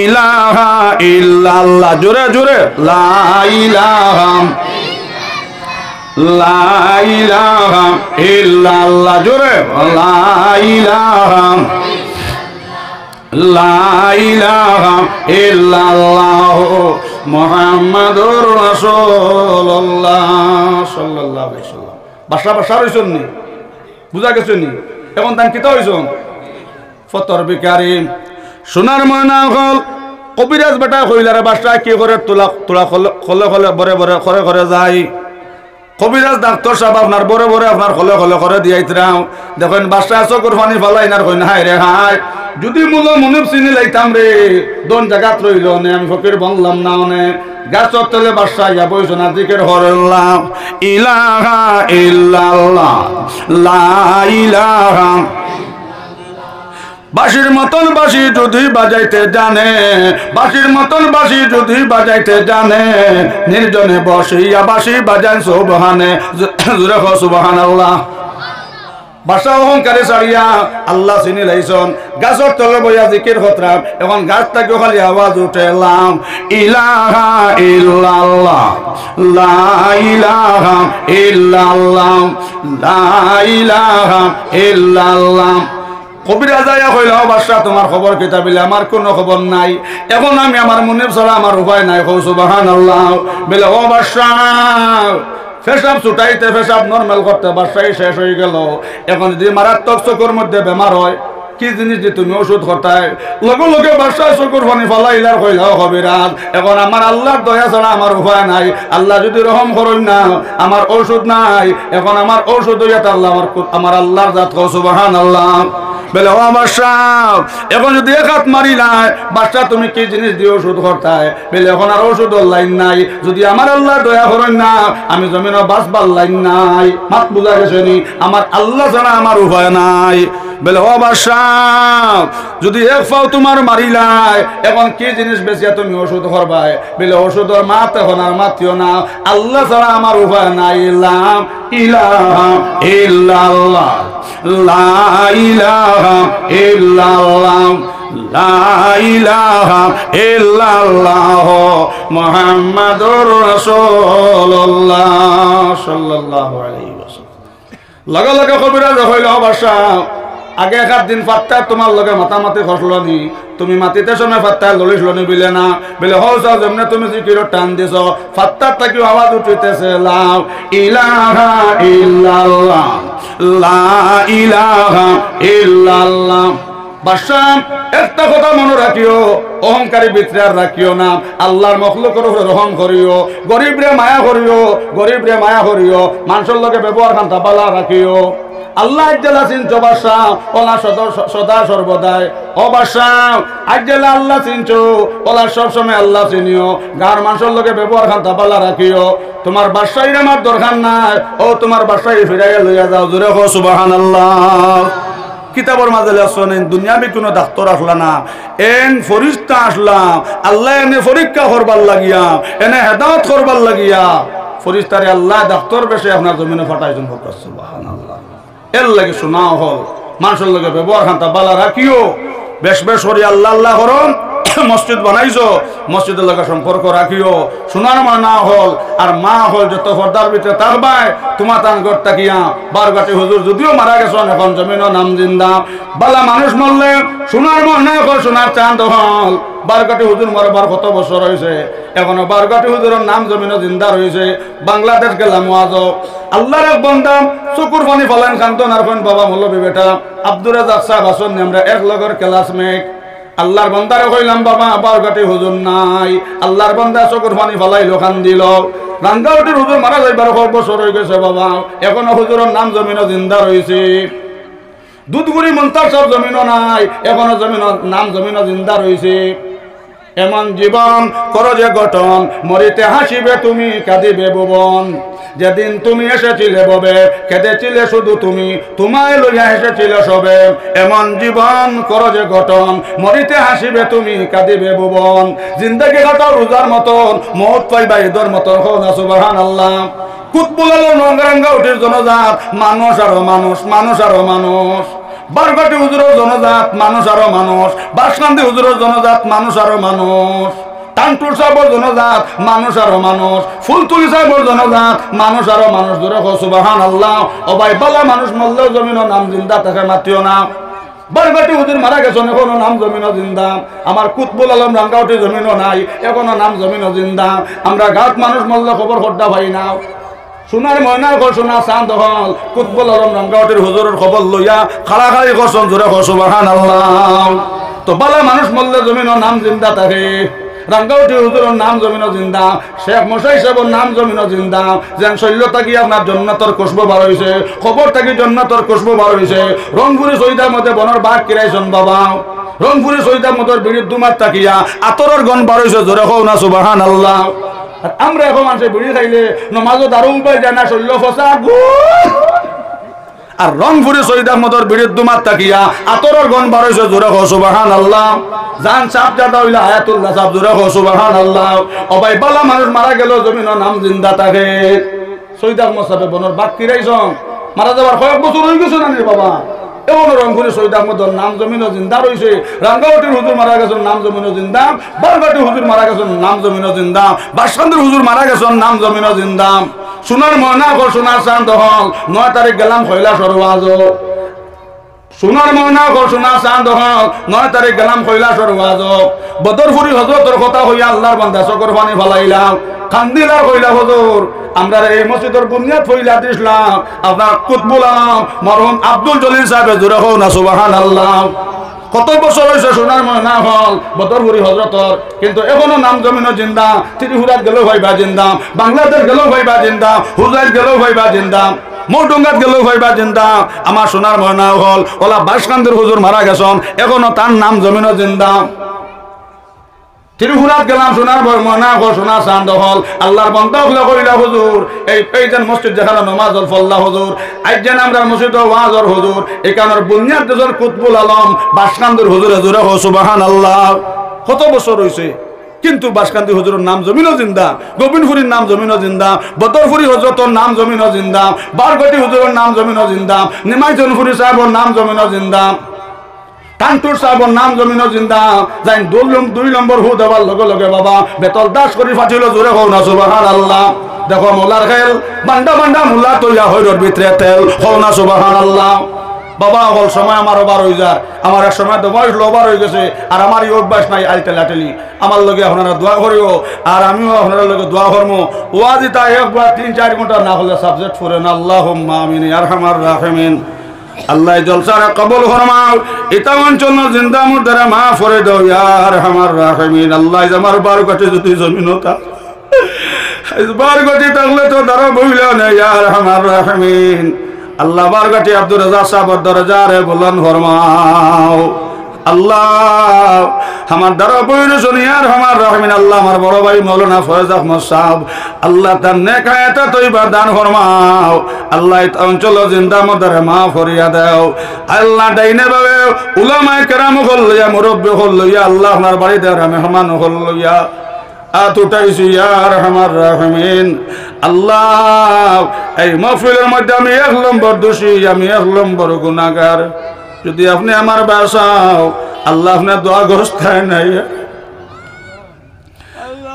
ইলাহা ইল্লাল্লাহ জোরে জোরে লা ইলাহা লা ইলাহা ইল্লাল্লাহ জোরে লা ইলাহা লা ইলাহা ইল্লাল্লাহ মুহাম্মাদুর রাসূলুল্লাহ সাল্লাল্লাহু আলাইহি ওয়াসাল্লাম বাসা হইছন নি বুঝা গেছেন নি এখন তান কিতা হইছন ফতর বিকারি সোনার ময়না হল কবিরাজ বেটা কইলারে বাসায় কি করে তোলা তোলা খলে খলে বরে বরে করে করে যায়। কবিরাজ ডাক্তার সাহেব আপনার বরে বরে আপনার খলে খলে করে দিয়াইতরাম। দেখেন বাসায় চকুর পানি ফালাই না কই না হায় রে হায়, যদি মূল মনিব চিনি লাইতাম রে দন জায়গাত রইল নে আমি ফকির বললাম না নে গাছর তলে বাসায় যা বইছ না জিকির হরল্লাহ ইলাহা ইল্লাল্লাহ লা ইলাহা। বাঁশির মতন বাঁশি যদি বাজাইতে জানে, বাঁশির মতন বাঁশি যদি বাজাইতে জানে, নির্জনে বসিয়া বাঁশি বাজান সুবহানে, জোরে কও সুবহানাল্লাহ। বাসা অহংকারে ছাড়িয়া আল্লাহ চিনি লাইছন, গাছর তলে বইয়া জিকির হতরাম, এখন গাছ থেকে খালি আওয়াজ উঠেলাম ইলাহা ইল্লাল্লাহ লা ইলাহা ইল্লাল্লাহ লা ইলাহা ইল্লাল্লাহ। কবিরাজ আয়া কইল বাদশা তোমার খবর কিতাবিলে আমার কোনো খবর নাই, এখন আমি আমার মুনিব ছাড়া আমার উপায় নাই। কও সুবহানাল্লাহ। বলে ও বাদশা পেশাব ছুটাইতে পেশাব নরমাল করতে বাদশাই শেষ হয়ে গেল, এখন যদি মারাত্মক চোখের মধ্যে বেমার হয় কি জিনিস যে তুমি ওষুধ খরতায় লগে লগে বাদশা চোখের পানি ফালাইলার কইলাও কবিরাজ এখন আমার আল্লাহর দয়া ছাড়া আমার উপায় নাই, আল্লাহ যদি রহম করেন না আমার ঔষধ নাই, এখন আমার ঔষধ হইয়া আল্লাহ আমার আল্লাহর জাত। কও সুবহানাল্লাহ। বলে ও বাদশা এখন যদি এক হাত মারি নাই বাদশা তুমি কি জিনিস দিয়ে ওষুধ করতায়? বলে এখন আর ওষুধ লাইন নাই, যদি আমার আল্লাহ দয়া করেন না আমি জমিন বাঁচবার লাইন নাই। মাত বুঝা গেছে নি? আমার আল্লাহ ছাড়া আমার উপায় নাই। বলে ও বাদশা যদি এক পাও তোমার মারিলাই এখন কি জিনিস বেশিয়া তুমি ওষুধ করবাই? বলে ওষুধের মাত এখন আর মাতিও না, আল্লাহ ছাড়া আমার উপায় নাই। ইলাম ইলাহা ইল্লাল্লাহ লা ইলাহা ইল্লাল্লাহ লা ইলাহা ইল্লাল্লাহ মুহাম্মাদুর রাসূলুল্লাহ সাল্লাল্লাহু আলাইহি ওয়াসাল্লাম। লাগা লাগা কবিরাজ হইল বাদশা আগে এক দিন ফাত্তা তোমার লগে মাতামাতি খসলো নি, তুমি মাতিতে সময় ফাত্তা লড়িসলো নি বিলে না? বলে হৌসা যেমনে তুমি জিকিরও টান দিছ ফাত্তার থাকি আওয়াজ উঠিতেছে লাউ ইলাহা ইল্লাল্লাহ লা ইলাহা ইল্লাল্লাহ। বাদশা একটা কথা মনে রাখিও, অহংকারী ভিতরে আর রাখিও না, আল্লাহর মখলুকের উপরে রহম করিও, গরিবরে মায়া করিও, গরিবরে মায়া করিও, মানুষের লগে ব্যবহার খান্তা বালা রাখিও। আল্লাহ আজ্জালা চিনছো বাদশা ওলা সদা সর্বদাই। ও বাদশা আজ্জালা আল্লাহ চিনছো ওলা সবসময় আল্লাহ চিনিও, গার মানুষের লগে ব্যবহার খান্তা বালা রাখিও। তোমার বাদশাহীর আমার দরকার নাই, ও তোমার বাদশাহী ফিরাইয়া লইয়া যাও। জোরে কও সুবহানাল্লাহ। কিতাবর মাঝে শোনেন দুনিয়াবি কোনো ডাক্তার আসলা না, এন ফরিস্তা আসলাম আল্লাহ এনে পরীক্ষা করবার লাগিয়া, এনে হেদায়েত করবার লাগিয়া ফরিস্তারে আল্লাহ ডাক্তার বেশে আপনার জমিনে ফাটাইছেন। সুবহানাল্লাহ। এর লাগে শোনা হল মানুষের লগে ব্যবহার খান্তা বালা রাখিও, বেশ বেশ করি আল্লাহ আল্লাহ করন। মসজিদ বানাইছো মসজিদের লগে সম্পর্ক রাখিও। শোনার মা না হল আর মা হল যত পর্দার ভিতরে থাকবাই তোমার তান ঘর তাকিয়া বারগাটি হুজুর যদিও মারা গেছেন এখন জমিনও নাম জিন্দা। বালা মানুষ মরলে শোনার মন না হল শোনার চাঁদ হল। বারগাটি হুজুর মরবার কত বছর হয়েছে, এখনো বারগাটি হুজুরের নাম জমিনও জিন্দা রয়েছে। বাংলাদেশ গেলাম ওয়াজ আল্লাহর এক বান্দা চকুর পানি ফলান কান্তন আর বাবা মৌলবী বেটা আব্দুর রাজ্জাক সাহেব আসন আমরা এক লগর ক্লাসমেট। আল্লাহর বান্দারে কইলাম বাবা বারগাটি হুজুর নাই, আল্লাহর বান্দা চকুর পানি ফলাইলো কান দিল। রাঙ্গাউটির হুজুর মারা যাইবার বছর হয়ে গেছে বাবা, এখনো হুজুরের নাম জমিনও জিন্দা রয়েছে। দুধগুড়ি মন্তার সব জমিনও নাই, এখনো নাম জমিনও জিন্দা রয়েছে। এমন জীবন করো যে গঠন মরিতে হাসিবে তুমি কাঁদিবে ভুবন। যেদিন তুমি এসেছিলে ববে কেঁদেছিলে শুধু তুমি, তোমায় লইয়া এসেছিলে সবে। এমন জীবন করো যে গঠন মরিতে হাসিবে তুমি কাঁদিবে ভুবন। জিন্দেগি কাটাও রোজার মতন মৌত পাইবা ঈদের মতন। হো না সুবহানাল্লাহ। কুতবুল আলম রাঙ্গাউটির জনজাত মানুষ আরো মানুষ, মানুষ আরো মানুষ। বারগাটি হুজুরের জনজাত মানুষ আরো মানুষ, বাসকান্দি হুজুরের জনজাত মানুষ আরো মানুষ, টানটুর সাহেবের জনজাত মানুষ আরো মানুষ, ফুলতুলি সাহেবের জনজাত মানুষ আরো মানুষ। ধরে সুবহানাল্লাহ। ও ভাই বালা মানুষ মরলেও জমিনও নাম জিন্দা তাকে মাতিও না। বারগাটি হুজুর মারা গেছেন এখনো নাম জমিনও জিন্দা। আমার কুতবুল আলম রাঙ্গাউটি জমিনও নাই, এখনো নাম জমিনও জিন্দা। আমরা গাত মানুষ মরলে খবর হড্ডা ভাই না। সোনার ময়নার ঘর সোনা চাঁদ হল কুতবুল আলম রাঙ্গাউটির হুজুরের খবর লইয়া খাড়াখাড়ি করছেন। জোরে সুবহানাল্লাহ। তো বালা মানুষ মরলে জমিনও নাম জিন্দা থাকে রাঙ্গাউটি হুজুরের নাম জমিনও জিন্দা শেখ মশাই সাহেবের নাম জমিনও জিন্দা যেন শৈল্য থাকি আপনার জন্নতর খুশবু বার হইছে খবর থাকি জন্নতর খুশবু বার হইছে রংপুরি সৈদার মধ্যে বনর বাঘ কিরাইছন বাবা রংপুরি সৈদার মধ্যে বিড়ির দুমার তাকিয়া আতরের গন বার হইছে জোরে হও না সুবহানাল্লাহ আর আমরা এখন মানুষের বিড়ি খাইলে নমাজও দারু উপায় যায় না শৈল্য ফসা আর রংপুরি শহীদ আহমদর বিড়ির দুমার তাকিয়া আতরের গন বার হইছে জোরে হও সুবহানাল্লাহ জান সাপ জাদা হইলা আয়াতুল্লাহ সাপ জোরে হও সুবহানাল্লাহ ও ভাই বালা মানুষ মারা গেল জমিনের নাম জিন্দা থাকে শহীদ আহমদ সাহেব বনর বাক কিরাইছন মারা যাবার কয়েক বছর হয়ে গেছে না বাবা এমন রংপুরি শহীদ আহমদর নাম জমিনও জিন্দা রয়েছে রাঙ্গাউটির হুজুর মারা গেছেন নাম জমিনও জিন্দা বারবাটি হুজুর মারা গেছেন নাম জমিনও জিন্দা বাসকান্দের হুজুর মারা গেছেন নাম জমিনও জিন্দা সোনার ময়না ঘর সোনার চাঁদ হল 9 তারিখ গেলাম খৈলা সরওয়াজ সোনার ময়না ঘর সোনার চাঁদ হল 9 তারিখ গেলাম খৈলা সরওয়াজ বদরপুরি হজরতর কথা হইয়া আল্লাহর বান্দা চকর পানি ফলাইলাম কান্দিলা হইলা হুজুর আমরা এই মসজিদের বুনিয়াদ হইলা দিছিলাম আপনার কুতবুল আলম মরহুম আব্দুল জলিল সাহেব জোরে হও না সুবহানাল্লাহ কত বছর হয়েছে সোনার ময়না হল বদরপুরি হজরতর কিন্তু এখনো নাম জমিনও জিন্দা ত্রিপুরাত গেলেও ভাইবা জিন্দা বাংলাদেশ গেলেও ভাইবা জিন্দা হুজাইর গেলেও ভাইবা জিন্দা মৌডুঙ্গাত গেলেও ভাইবা জিন্দা আমার সোনার ময়না হল ওলা বাসকান্দের হুজুর মারা গেছেন এখনো তার নাম জমিনও জিন্দা ত্রিপুরাত গেলাম সোনার ময়না হল সোনার চাঁদ হল আল্লাহর বান্দা হলে কইলা হুজুর এই যেন মসজিদ যেখানে নামাজ হল ফল্লা হুজুর আজ যেন আমরা মসজিদ ওয়াজর হুজুর এখানের বুনিয়াদ দেশের কুতবুল আলম বাসকান্দের হুজুরে জোরে হো সুবহানাল্লাহ কত বছর হয়েছে কিন্তু বাসকান্দি হুজুরের নাম জমিনও জিন্দা গোবিন্দপুরীর নাম জমিনও জিন্দা বদরপুরি হজরতর নাম জমিনও জিন্দা বারগটি হুজুরের নাম জমিনও জিন্দা নিমাইজনপুরি সাহেবের নাম জমিনও জিন্দা কান্টুর সাহেবের নাম জমিনও জিন্দা যাই 2 নম্বর হু দেওয়ার লগে লগে বাবা বেতল দাস করি ফাটিল জোরে হও না সুবহানাল্লাহ দেখো মোলার খেল বান্ডা বান্ডা মোলা তৈয়া হইরর ভিতরে তেল হও না সুবহানাল্লাহ বাবা হল সময় আমার ওভার হয়ে যায় আমার এক সময় তো বয়স ওভার হয়ে গেছে আর আমার এই অভ্যাস নাই আইতেলাটেলি আমার লগে আপনারা দোয়া করিও আর আমিও আপনার লগে দোয়া করবো ওয়াজি তা একবার 3-4 ঘন্টা না হলে সাবজেক্ট করেন আল্লাহুম্মা আমিন ইয়া আরহামার রাহিমিন আল্লাহ জলসারে কবুল ফরমাও এটা অঞ্চল জিন্দা মুর্দারে মাফ করে দাও ইয়া আরহামার রাহিমিন আল্লাহ আমার বারগটি যদি জমিন হতা বারগটি থাকলে তো ধরো বইলেও না ইয়া আরহামার রাহিমিন আল্লাহ বারগটি আব্দুর রাজ্জাক সাহেবের দরজারে বুলন্দ ফরমাও আল্লাহ আমার দ্বারা বইরে শুনিয়ার আমার রহমিন আল্লাহ আমার বড় ভাই মৌলানা ফয়েজ আহমদ সাহেব আল্লাহ তার নেক হায়াতে তৈবা দান ফরমাও আল্লাহ অঞ্চল জিন্দা মদারে মাফ করিয়া দাও আল্লাহ ডাইনে ভাবে উলামায়ে কেরাম হল লইয়া মুরব্বি হল লইয়া আল্লাহ আপনার বাড়িতে মেহমান হল লইয়া আতুটাইছি ইয়া আরহামার রাহিমিন আল্লাহ এই মাহফিলের মধ্যে আমি 1 নম্বর দোষী আমি 1 নম্বর গুনাহগার যদি আপনি আমার বাসাও আল্লাহ আপনার দোয়া গ্রস্তায় নাই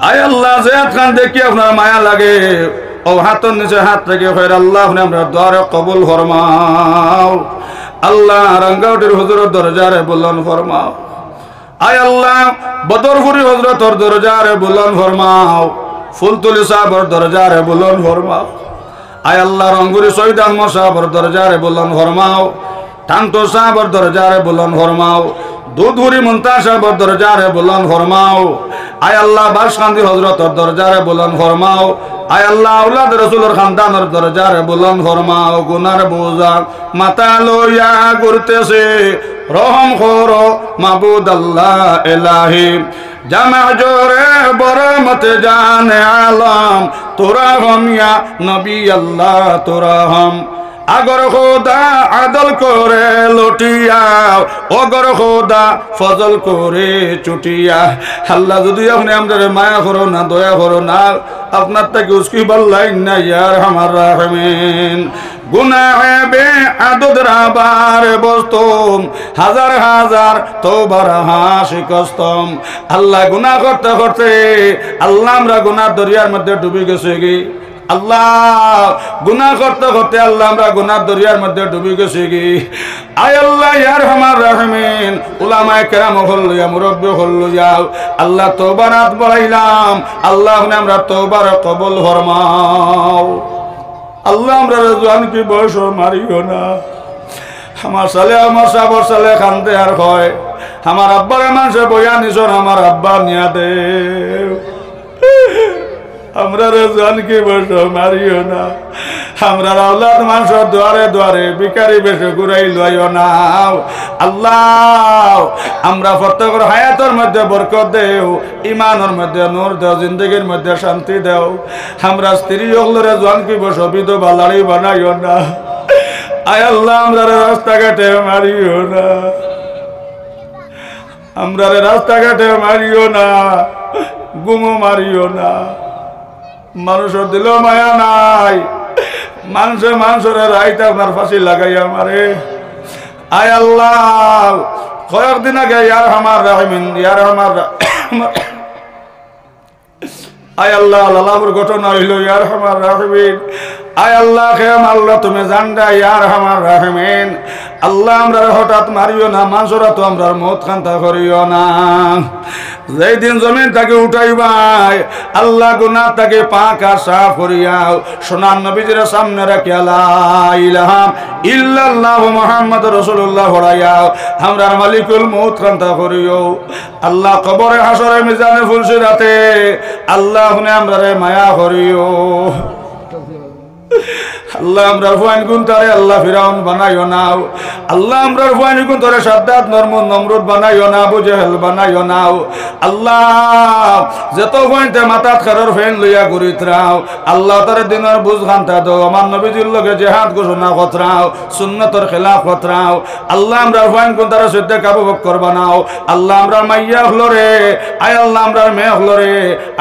আয় আল্লাহ যে খান দেখি আপনার মায়া লাগে ও হাতের নিচে হাত রেখে ফের আল্লাহ আপনি আমরা দোয়ারে কবুল ফরমাও আল্লাহ রাঙ্গাউটির হুজুরের দরজারে বুলন্দ ফরমাও আয় আল্লাহ বদরপুরি হজরতর দরজারে বুলন্দ ফরমাও ফুলতুলি সাহেবের দরজারে বুলন্দ ফরমাও আয় আল্লাহ রংপুরি শহীদ আহমদ সাহেবের দরজারে বুলন্দ ফরমাও টান্টো সাহেবের দরজারে বুলন্দ ফরমাও দুধুরি মুনতাজ সাহেবের দরজারে বুলন্দ ফরমাও আয় আল্লাহ বাসকান্দি হজরতর দরজারে বুলন্দ ফরমাও আয় আল্লাহ আওলাদ রাসূলের খানদানের দরজারে বুলন্দ ফরমাও গুনার বোঝা মাথা লইয়া ঘুরতেছে রহম করো মাবুদ আল্লাহ ইলাহি জামা জোরে বরমতে জানে আলম তোরা হম ইয়া নবী আল্লাহ তোরা হম আগর খোদা আদল করে লুটিয়া অগর খোদা ফজল করে চুটিয়া আল্লাহ যদি আপনি আমাদের মায়া করো না দয়া করো না আপনার থেকে উস্কি বললাই না ইয়ার আমার রাহমিন গুনাহে বে আদদ রাবার বস্তম হাজার হাজার তোবার হাসি কষ্টম আল্লাহ গুনাহ করতে করতে আল্লাহ আমরা গুনাহ দরিয়ার মধ্যে ডুবে গেছে কি আল্লাহ গুনাহ করতে করতে আল্লাহ আমরা গুনাহ দরিয়ার মধ্যে ডুবে গেছি কি আয় আল্লাহ ইয়া আরহামার রাহিমিন উলামায়ে কেরাম হল লইয়া মুরব্বি হল লইয়া আল্লাহ তওবার হাত বাড়াইলাম আল্লাহ আমরা তওবার কবুল ফরমাও আল্লাহ আমরা জান কি বয়স মারিও না আমার সালে আমার সাবর সালে খানতে আর হয় আমার আব্বার মানুষে বইয়া নিছন আমার আব্বা নিয়া দে আমরা জানকি বস মারিও না আমরা আওলাদ মানুষ দুয়ারে দুয়ারে ভিখারি বেশে ঘুরাই লইও না আল্লাহ আমরা প্রত্যেকের হায়াতের মধ্যে বরকত দেও ইমানের মধ্যে নূর দেও জিন্দগির মধ্যে শান্তি দেও আমরা স্ত্রী হলরে জানকি বস বিধবা লাড়ি বানাইও না আয় আল্লাহ আমরা রাস্তাঘাটে মারিও না আমরা রাস্তাঘাটে মারিও না গুমো মারিও না মানুষের দিল মায়া নাই মানুষের রাইতে আপনার ফাঁসি লাগাইয়া মারে আয় আল্লাহ কয়েকদিন আগে ইয়ার আমার রাহিমিন ইয়ার আমার আয় আল্লাহ লালাপুর ঘটনা হইল ইয়ার আমার রাহিমিন আয় আল্লাহ খেয়াম আল্লাহ তুমি জানডা ইয়ার আমার রাহিমিন আল্লাহ আমরা হঠাৎ মারিও না মানুষরা তো আমরা মত খান্তা করিও না যেই দিন জমিন তাকে উঠাইবাই আল্লাহ গুনাহ তাকে পাক আর সাফ করিয়াও সোনার নবীজির সামনে রাখিয়া লা ইলাহা ইল্লাল্লাহু মুহাম্মাদুর রাসূলুল্লাহ হড়াইয়াও আমরা মালিকুল মউত খান্তা করিও আল্লাহ কবরে হাসরে মিজানে ফুলসিরাতে আল্লাহ হুনে আমরা মায়া করিও আল্লাহ আমরা ফুয়ান গুনতারে আল্লাহ ফিরাউন বানাইও না আল্লাহ আমরা ফুয়ান গুনতারে সাদ্দাত নমরুদ বানাইও না আবু জেহেল বানাইও না আল্লাহ যত ফুয়ানতে মাথাত খারর ফেন লইয়া ঘুরিতরাও আল্লাহ তার দিনের বুঝ খান্তা দো আমার নবীজির লগে জিহাদ ঘোষণা কতরাও সুন্নতর খেলাফ কতরাও আল্লাহ আমরা ফুয়ান গুনতারে সদ্য কাবু বক্কর বানাও আল্লাহ আমরা মাইয়া হলরে আয় আল্লাহ আমরা মেয়ে হলরে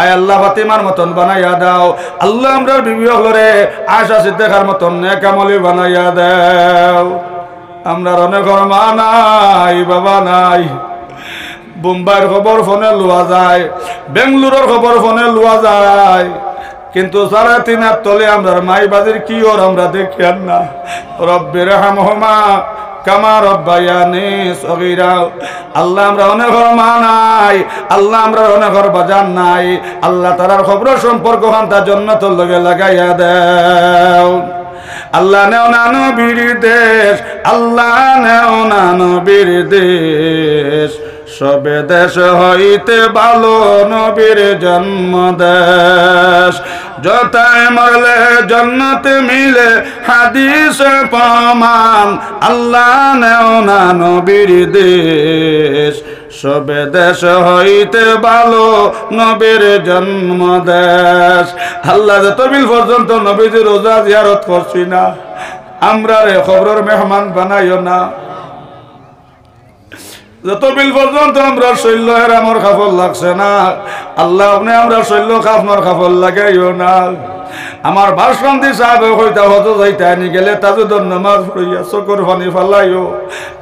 আয় আল্লাহ ফাতিমার মতন বানাইয়া দাও আল্লাহ আমরা বিবি হলরে আশা সিদ্দিকার মতন নেক আমলি বানাইয়া দাও আমরা অনেক মা নাই বাবা নাই বোম্বাইয়ের খবর ফোনে লওয়া যায় বেঙ্গলুরুর খবর ফোনে লওয়া যায় কিন্তু সারা তিনার তলে আমরা মাই বাজির কি ওর আমরা দেখি না রব্বির হামহুমা কামা রব্বায়ানি সগীরা আল্লাহ আমরা অনেক মা নাই আল্লাহ আমরা অনেক বাজার নাই আল্লাহ তারার খবর সম্পর্ক হান্তা জান্নাতের লগে লাগাইয়া দাও আল্লাহ নেও না নবীর দেশ আল্লাহ নেও না নবীর দেশ সবে দেশ হইতে ভালো নবীর জন্ম দেশ যতায় মরলে জন্নত মিলে হাদিস প্রমাণ আল্লাহ নেও না নবীর দেশ সবে দেশ হইতে ভালো নবীর জন্ম দেশ আল্লাহ যতবিল পর্যন্ত নবীজির রোজা জিয়ারত করছি না আমরা রে খবরের মেহমান বানাইও না যতবিল পর্যন্ত আমরা শৈল্য আমার খাফল লাগছে না আল্লাহ আপনি আমরা শৈল্য খাফনার খাফল লাগাইও না আমার বাসন্তি সাহেব হইতা হজ যাইতা নি গেলে তাজুদর নামাজ পড়িয়া চকুর পানি ফালাইও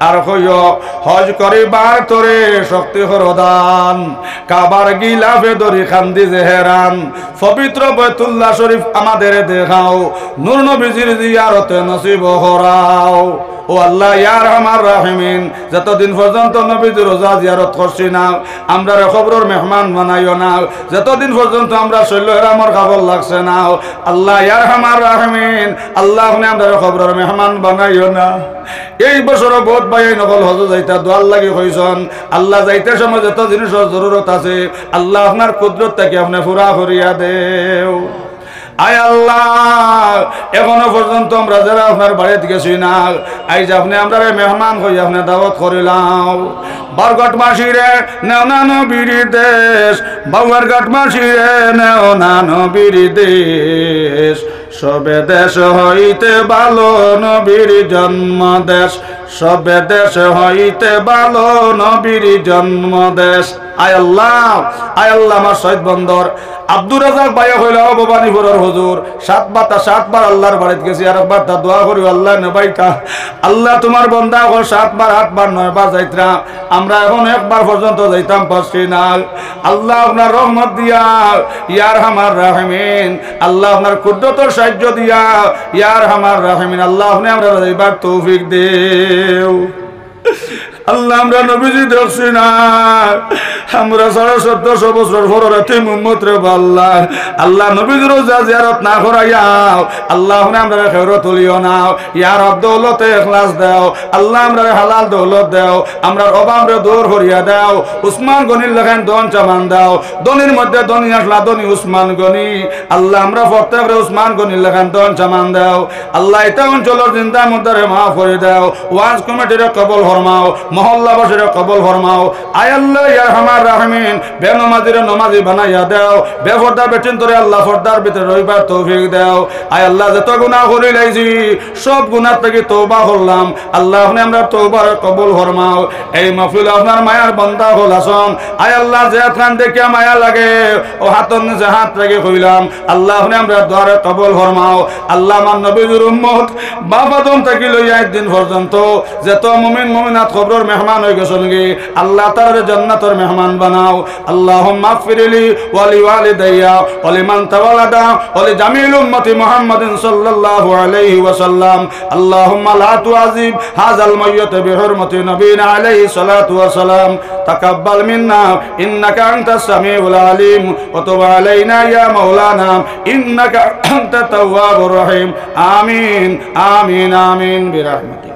আর কইও হজ করিবার তোরে শক্তি হরদান কাবার গিলাফে দরি খান্দি জেহেরান পবিত্র বাইতুল্লাহ শরীফ আমাদের দেখাও নূর নবীজির জিয়ারতে নসিব হরাও ও আল্লাহ ইয়া রহমান রাহিমিন যতদিন পর্যন্ত নবীজির রোজা জিয়ারত করছি না আমরা খবরের মেহমান বানাইও না যতদিন পর্যন্ত আমরা শৈল্যের আমার খবর লাগছে না আল্লাহ ইয়া রহমান রাহিমিন আল্লাহ আমরা খবরের মেহমান বানাইও না এই বছর বহুত ভাই নকল হজ যাইতা দোয়ার লাগি কইছন আল্লাহ যাইতে সময় যত জিনিসের জরুরত আছে আল্লাহ আপনার কুদরত থেকে আপনি পুরা করিয়া দেও আয় আল্লাহ এখনো পর্যন্ত আমরা যারা আপনার বাড়িতে গেছি না আইজ আপনি আমরা মেহমান হয়ে আপনি দাওয়াত করিলাম বরগট মাসিরে নেও না নবীর দেশ বাউয়ারঘাট মাসিরে নেও না নবীর দেশ সবে দেশ হইতে ভালো নবীর জন্ম দেশ সবে দেশ হইতে ভালো নবীর জন্ম দেশ আয় আল্লাহ আমার শহীদ বন্দর আব্দুর রাজাক ভাইয়া হইল ভবানীপুরের হুজুর 7 বার আল্লাহর বাড়িতে গেছি আর একবার তা দোয়া করি আল্লাহ নেবাইতা আল্লাহ তোমার বন্দা 7 বার 8 বার 9 বার যাইতাম আমরা এখন একবার পর্যন্ত যাইতাম পারছি না আল্লাহ আপনার রহমত দিয়া ইয়ার হামার রাহিমিন আল্লাহ আপনার কুদরতের সাহায্য দিয়া ইয়ার হামার রাহিমিন আল্লাহ আপনি আমরা যাইবার তৌফিক দেও আল্লাহ আমরা নবীজি দেখছি না, আমরা 1700 বছর পরে মুহাম্মদ রে আল্লাহ আল্লাহ নবীজির রোজা জিয়ারত না করাইয়াও আল্লাহ আমরা খেরত তুলিও নাও ইয়া রব দৌলতে ইখলাস দাও আল্লাহ আমরা হালাল দৌলত দাও আমরা অভাব রে দূর করিয়া দাও উসমান গনির লেখেন দন চামান দাও দনির মধ্যে দনি আসলা দনি উসমান গনি আল্লাহ আমরা প্রত্যেক রে উসমান গনির লেখেন দন চামান দাও আল্লাহ এটা অঞ্চলের চিন্তা মুদ্দারে মাফ করে দাও ওয়াজ কমিটির কবুল ফরমাও মহল্লাবাসীর কবুল ফরমাও আয় আল্লাহ ইয়া রহমান রাহিমিন বেনমাজির নমাজি বানাইয়া দাও বেফরদা বেটিন তোরে আল্লাহ ফরদার ভিতরে রইবার তৌফিক দাও আয় আল্লাহ যত গুনাহ করি লাইছি সব গুনাহ থেকে তওবা করলাম আল্লাহ আপনি আমরা তওবার কবুল ফরমাও এই মাহফিল আপনার মায়ার বান্দা হল আসন আয় আল্লাহ যে খান দেখে মায়া লাগে ও হাতন নিচে হাত রেখে কইলাম আল্লাহ আপনি আমরা দোয়ারে কবুল ফরমাও আল্লাহ আমার নবীর উম্মত বাপ আদম থেকে লইয়া একদিন পর্যন্ত যত মুমিন মুমিনাত কবরের মেহমান হয়ে গেছেন গে আল্লাহ তাআলা জান্নাতের মেহমান বানাও আল্লাহুম্মা গফিরলি ওয়া লিওয়ালিদাইয়া ওয়া লিমান তাওয়ালাদা ওয়া লিজামিল উম্মতি মুহাম্মাদিন সাল্লাল্লাহু আলাইহি ওয়াসাল্লাম আল্লাহুম্মা লা তুআযিব হাযাল মাইয়্যিত বিহুরমতি নবিয়িনা আলাইহি সালাতু ওয়া সালাম তাকাব্বাল মিন্না ইন্নাকা আনতাস সামিউল আলিম ওয়া তুব আলাইনা ইয়া মাওলানা ইন্নাকা আনতাত তাওয়াবুর রহিম আমিন আমিন আমিন বিরহমাতিক